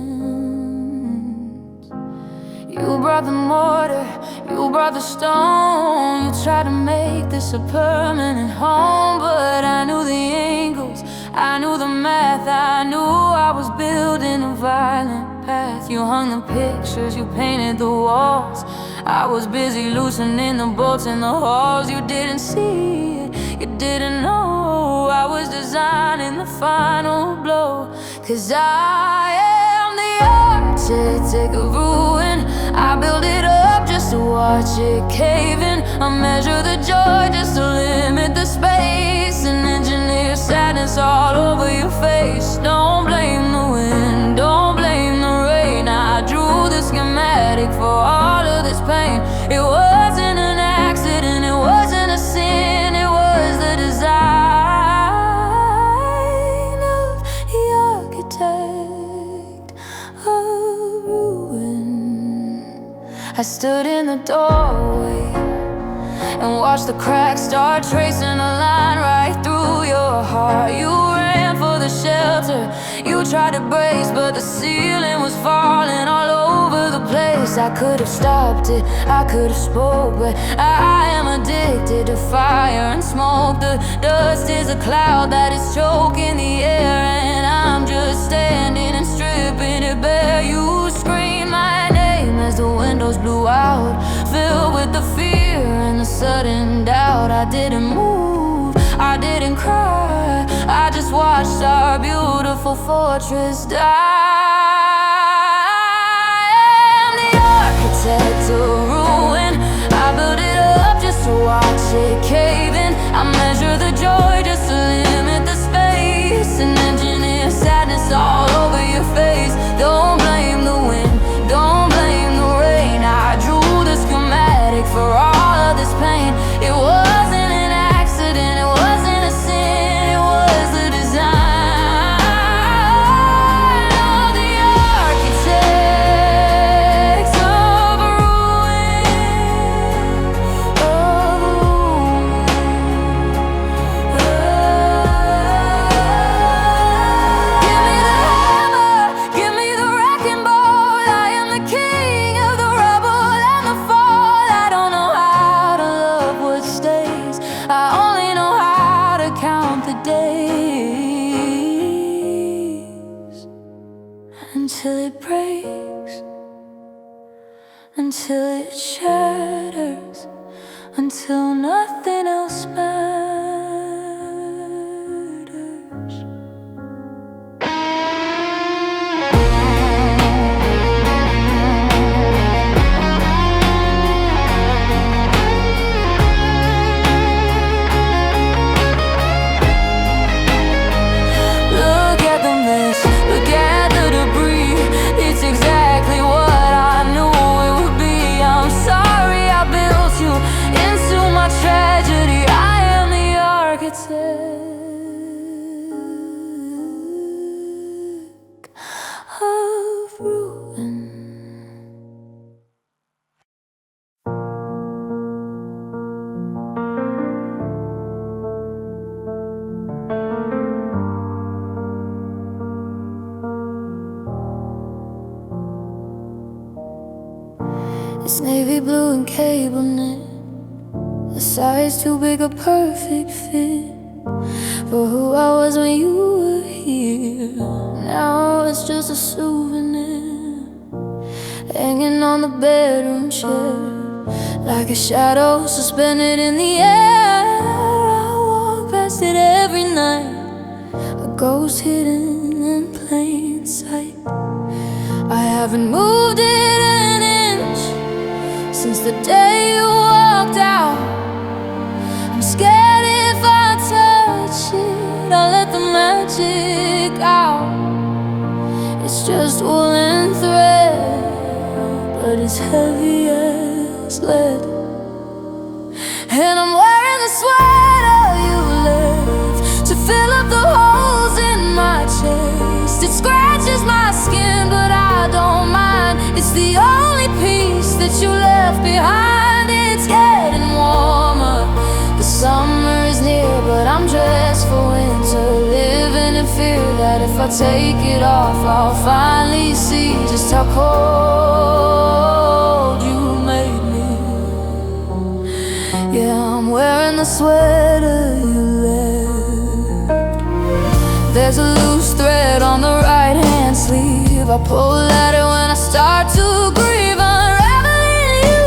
You brought the mortar, you brought the stone. You tried to make this a permanent home, but I knew the angles, I knew the math, I knew I was building a violent path. You hung the pictures, you painted the walls. I was busy loosening the bolts in the halls. You didn't see it, you didn't know I was designing the final blow. 'Cause I am the architect of ruin. I build it up just to watch it cave in. I measure the joy just to limit the space, and engineer sadness all over your face. Don't blame the wind, don't blame the rain. I drew the schematic for all of this pain. It wasn't an accident, it wasn't a sin, it was the design of the architect of ruin. I stood in the doorway and watched the cracks start tracing a line right through your heart. You ran for the shelter, you tried to brace, but the ceiling was falling all over the place. I could have stopped it, I could have spoke, but I am addicted to fire and smoke. The dust is a cloud that is choking the air, and I'm just standing and stripping it bare. You screamed my name as the windows blew out, filled with the fear and the sudden doubt. I didn't move, I didn't cry, I just watched our beautiful fortress die. I am the architect of ruin. I built it up just to watch it cave in. I measure the joy just to limit the space, and engineer sadness all over your face. Don't blame the wind, don't blame the rain. I drew the schematic for all of this pain. It wasn't an accident, it wasn't a sin, it was the design of the architect of ruin, of ruin. Give me the hammer, give me the wrecking ball. I am the king of the rubble and the fall. I don't know how to love what stays, I only know how to count the days until it breaks, until it shatters, until nothing else matters. Look at the mess, look at the debris. It's exactly what I knew it would be. I'm sorry I built you into my tragedy. I am the architect of ruin. It's navy blue and cable knit, a size too big, a perfect fit for who I was when you were here. Now it's just a souvenir hanging on the bedroom chair, like a shadow suspended in the air. I walk past it every night, a ghost hidden in plain sight. I haven't moved it an inch since the day you walked out. I'm scared if I touch it, I'll let the magic out. It's just woolen thread, but it's heavy as lead. And I'm wearing the sweater you left to fill up the hole behind. It's getting warmer, the summer is near, but I'm dressed for winter, living in fear that if I take it off, I'll finally see just how cold you made me. Yeah, I'm wearing the sweater you left. There's a loose thread on the right-hand sleeve. I pull at it when I start to grieve, unraveling you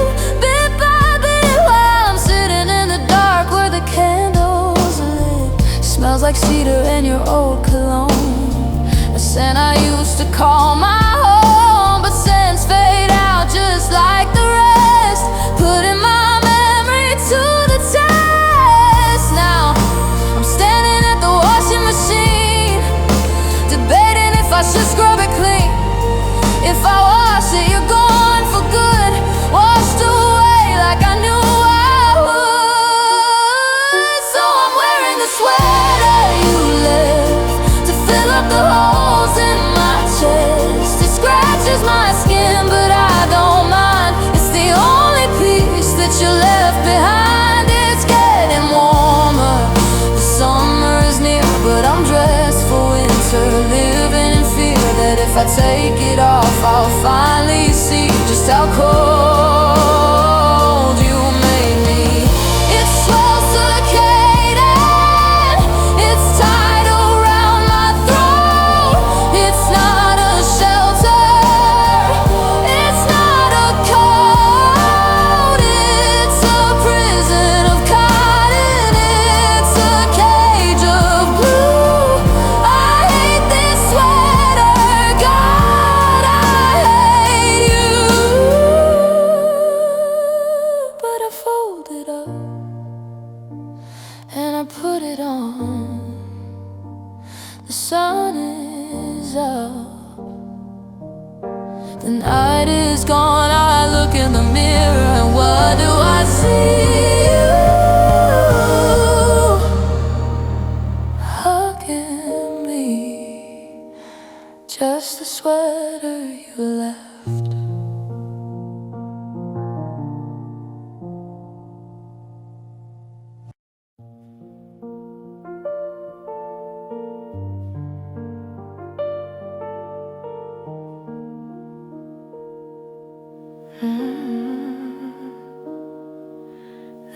bit by bit while I'm sitting in the dark where the candles are lit. Smells like cedar and your old cologne, a scent I used to call my home, but scents fade out just like the rest, putting my memory to the test. Now I'm standing at the washing machine, debating if I should scrub it clean. If I wash it, you're gone for good, washed away like I knew I would. So I'm wearing the sweater you left to fill up the holes in my chest. It scratches my skin, but I don't mind. It's the only piece that you left behind. It's getting warmer, the summer is near, but I'm dressed for winter, living in fear that if I take it off, I'll finally see just how cold you made me. It's suffocating, it's tied around my throat. It's not a shelter, it's not a coat. It's a prison of cotton, it's a cage of blue. I hate this sweater, God, I hate you. But I fold it up and I put it on. The sun is up, the night is gone. I look in the mirror and what do I see? You hugging me, just the sweater you left.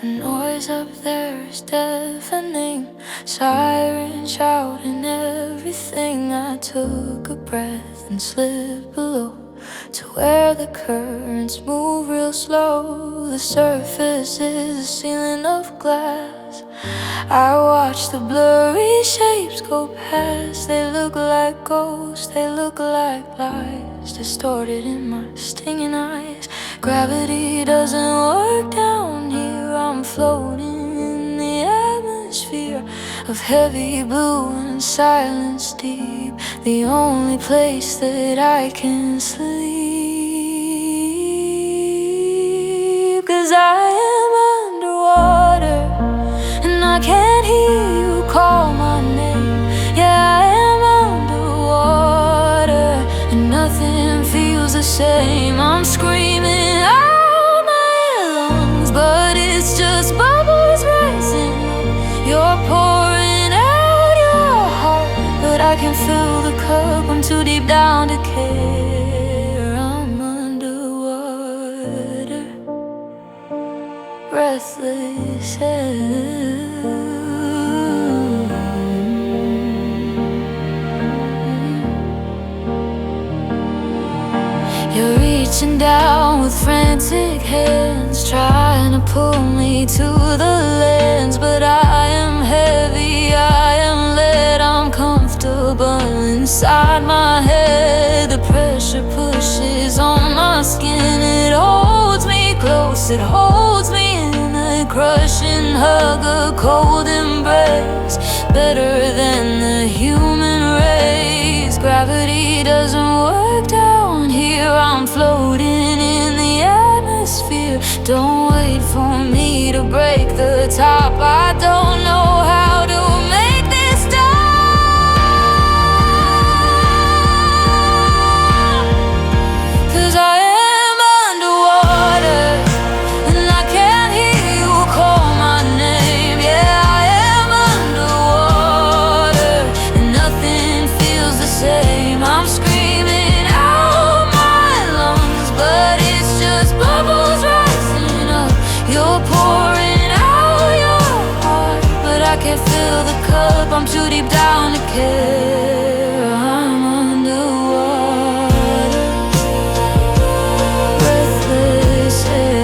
The noise up there is deafening, sirens shouting everything. I took a breath and slipped below to where the currents move real slow. The surface is a ceiling of glass. I watch the blurry shapes go past. They look like ghosts, they look like lies, distorted in my stinging eyes. Gravity doesn't work down here. I'm floating in the atmosphere of heavy blue and silence deep, the only place that I can sleep. 'Cause I am underwater and I can't hear you call my name. Yeah, I am underwater and nothing feels the same. I'm screaming out my lungs, but it's just bubbles rising. You're pouring out your heart, but I can fill the cup. I'm too deep down to care. I'm underwater, breathless. You're reaching down with frantic hands, trying to pull me to the lens. But I am heavy, I am lead, I'm comfortable inside my head. The pressure pushes on my skin, it holds me close, it holds me in a crushing hug, a cold embrace, better than the human race. Gravity doesn't work down here, I'm floating in the atmosphere. Don't wait for me to break the top, I don't know how to make this stop. 'Cause I am underwater pouring out your heart, but I can't fill the cup, I'm too deep down to care. I'm underwater, breathless air.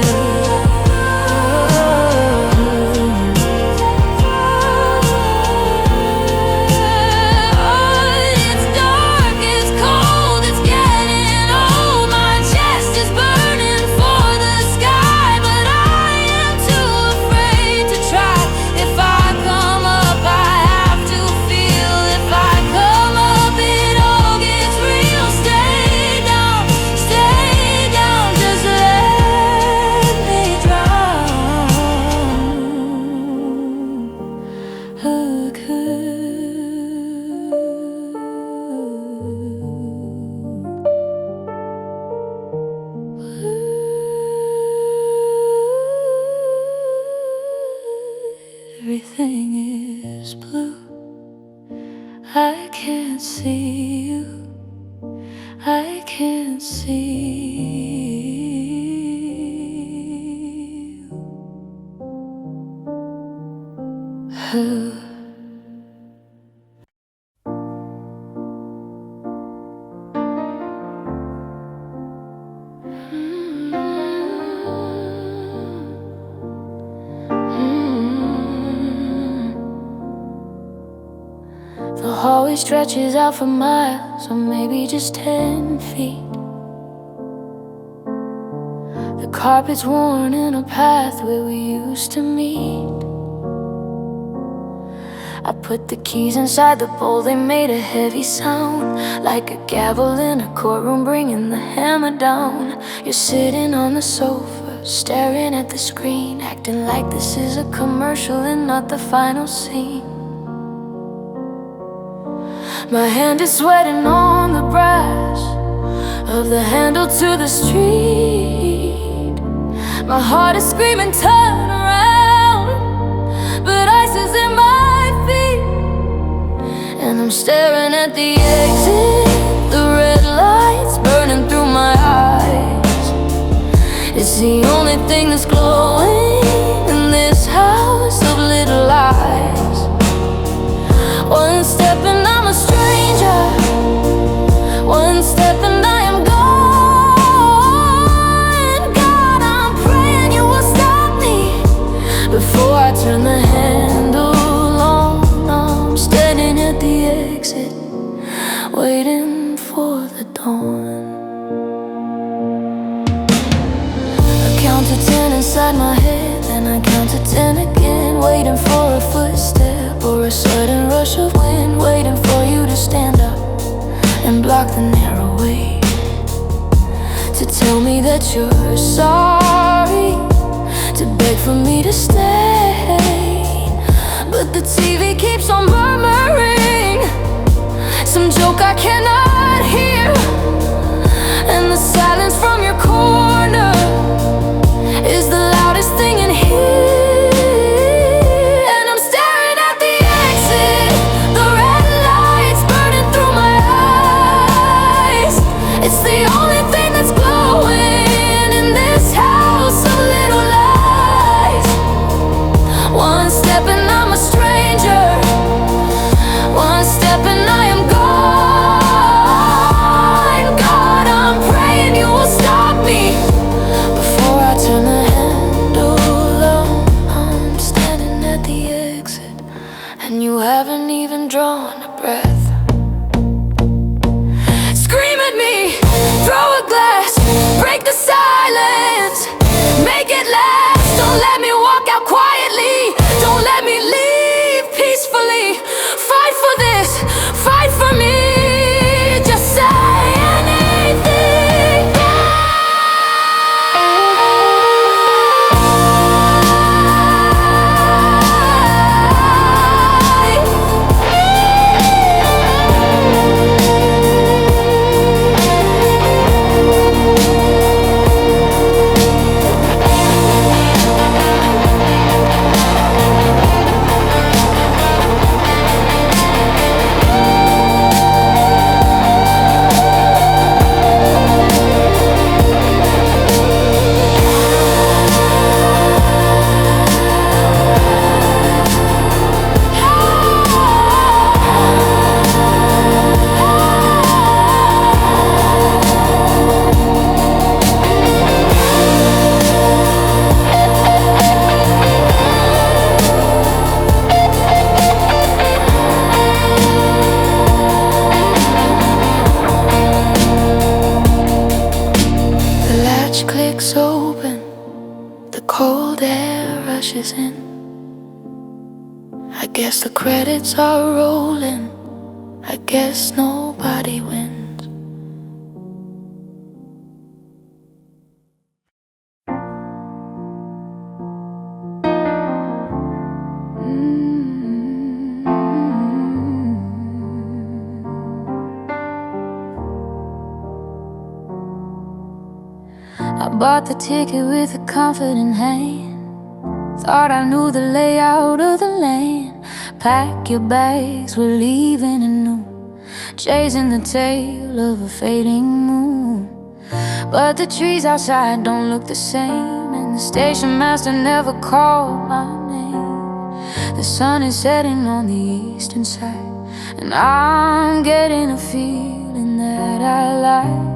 It's dark, it's cold, it's getting old. My chest is burning for the sky, but I am too afraid to try. If I come up, I have to feel. If I come up, it all gets real. Stay down, just let me drown. Who could? Everything is blue. I can't see you. I can't see you. Who? The hallway stretches out for miles, or maybe just 10 feet. The carpet's worn in a path where we used to meet. I put the keys inside the bowl, they made a heavy sound, like a gavel in a courtroom bringing the hammer down. You're sitting on the sofa, staring at the screen, acting like this is a commercial and not the final scene. My hand is sweating on the brass of the handle to the street. My heart is screaming, turn around, but ice is in my feet. And I'm staring at the exit, the red lights burning through my eyes. It's the only thing that's glowing in this house of little lies. One step and I'm a stranger, one step and I am gone. God, I'm praying you will stop me before I turn the handle on. I'm standing at the exit, waiting for the dawn. I count to 10 inside my head, then I count to 10 again, waiting for a footstep or a sudden rush of wind, waiting for you to stand up and block the narrow way, to tell me that you're sorry, to beg for me to stay. But the TV keeps on murmuring some joke I cannot hear, and the silence from your corner is the loudest thing in here. It's the only thing that's glowing in this house of little lies. One step and I'm a stranger, one step and I am gone. God, I'm praying you will stop me air rushes in. I guess the credits are rolling. I guess nobody wins. I bought the ticket with a confident hand. Thought I knew the layout of the land. Pack your bags, we're leaving at noon, chasing the tail of a fading moon. But the trees outside don't look the same, and the station master never called my name. The sun is setting on the eastern side, and I'm getting a feeling that I lied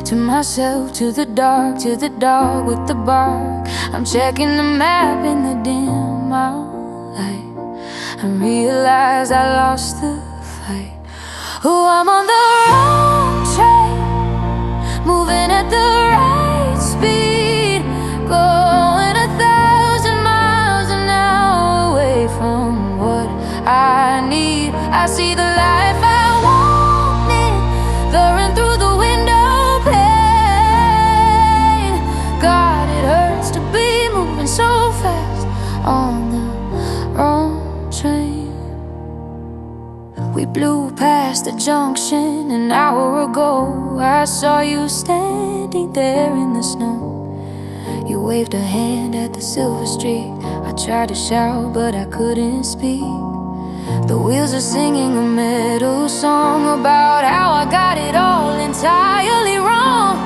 to myself, to the dark, to the dog with the bark. I'm checking the map in the dim light. I realize I lost the fight. Oh, I'm on the wrong train, moving at the right speed, going 1,000 miles an hour away from what I need. I see the life I wanted, blurring through the window pane. God, it hurts to be moving so fast on the wrong train. We blew past the junction an hour ago. I saw you standing there in the snow. You waved a hand at the silver streak. I tried to shout, but I couldn't speak. The wheels are singing a metal song about how I got it all entirely wrong.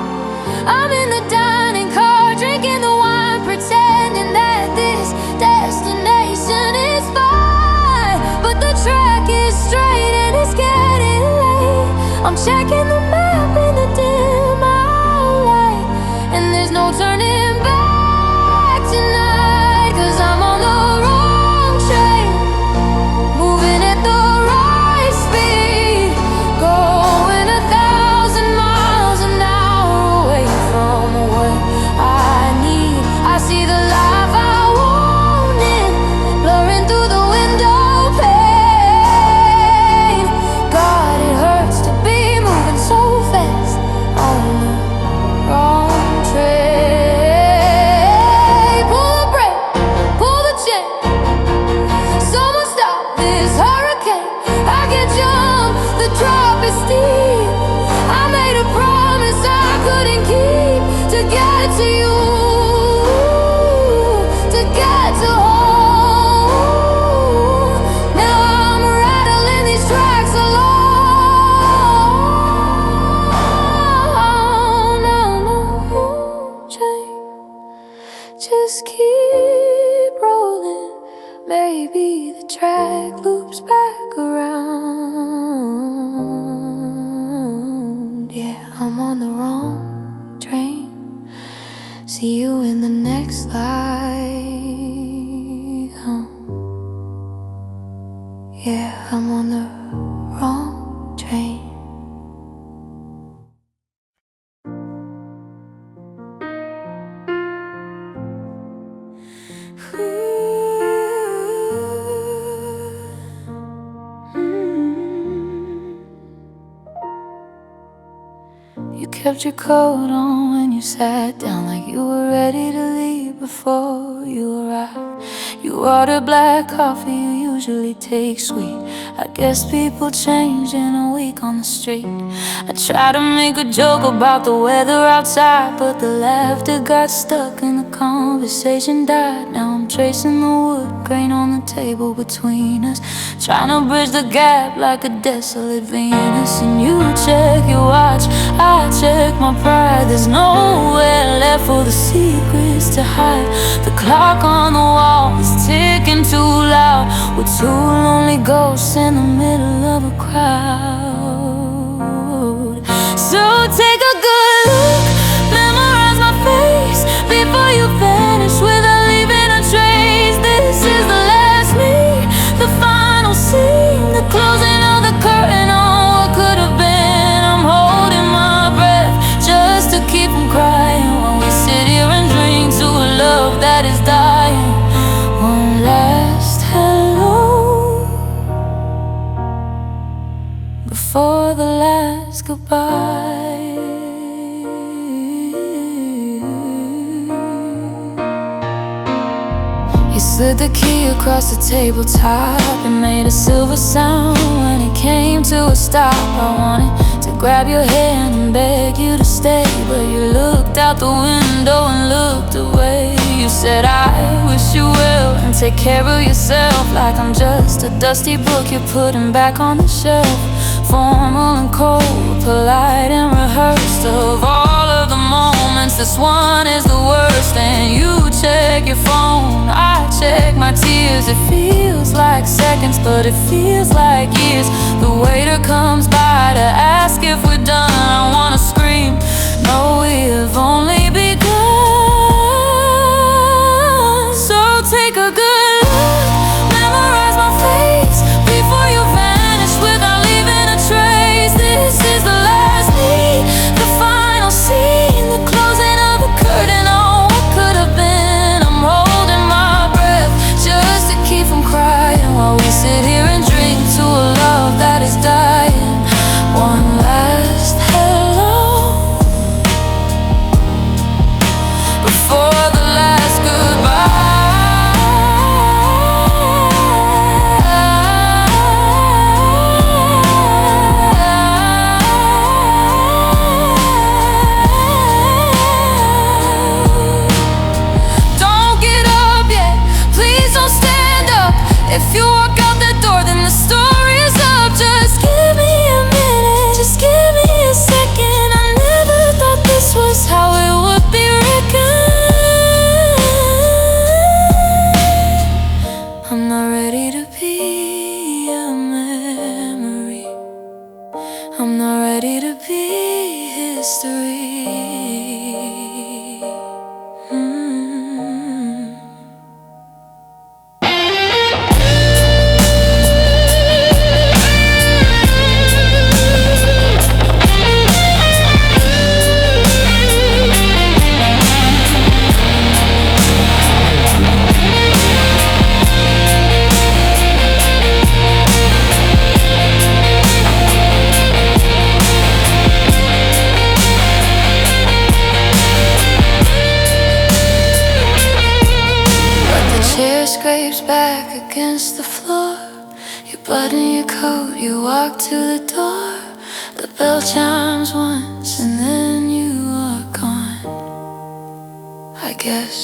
I'm in the dining car, drinking the wine, pretending that this destination is fine. But the track is straight and it's getting late. I'm checking the map in the dim light, and there's no turning back tonight. 'Cause I'm on the wrong train, moving at the right speed, going 1,000 miles an hour away from what I need. I see the life I wanted, blurring through the window pane. God, it hurts to be moving so fast on the wrong train. Pull the brake, pull the chain, someone stop this hurricane. I can jump, the drop is steep. I made a promise I couldn't keep, to get to you, to get to home. Now I'm rattling these tracks alone. Now the whole train, just keep rolling. Maybe the track loops back around. Yeah, I'm on the wrong train. See you in the next light home. Yeah, I'm on the wrong train. You kept your coat on when you sat down, like you were ready to leave before you arrived. You ordered black coffee, you usually take sweet. I guess people change in a week on the street. I tried to make a joke about the weather outside, but the laughter got stuck and the conversation died. Now I'm tracing the wood grain on the table between us, trying to bridge the gap like a desolate Venus. And you check your watch, I check my pride. There's nowhere left for the secrets to hide. The clock on the wall is ticking too loud. We're two lonely ghosts in the middle of a crowd. So take a good look, memorize my face before you vanish without leaving a trace. This is the last meet, the final scene, the closing of the curtain on what could have been. I'm holding my breath just to keep from crying while we sit here and drink to a love that is dying. goodbye. He slid the key across the tabletop and made a silver sound when it came to a stop. I wanted to grab your hand and beg you to stay, but you looked out the window and looked away. You said, I wish you well and take care of yourself, like I'm just a dusty book you're putting back on the shelf. Formal and cold, polite and rehearsed. Of all of the moments, this one is the worst. And you check your phone, I check my tears. It feels like seconds, but it feels like years. The waiter comes by to ask if we're done. I wanna scream, no, we've only begun. So take a good look, memorize my face before you vanish without leaving a trace. This is the last lead, the final scene, the closing of the curtain on what could have been. I'm holding my breath just to keep from crying while we sit here and drink to a love that is dying. One last hello before the last goodbye. If you walk out that door, then the story is up. Just give me a minute, just give me a second. I never thought this was how it would be reckoned. I'm not ready to be a memory, I'm not ready to be history. Scrapes back against the floor. You button your coat, you walk to the door. The bell chimes once and then you are gone. I guess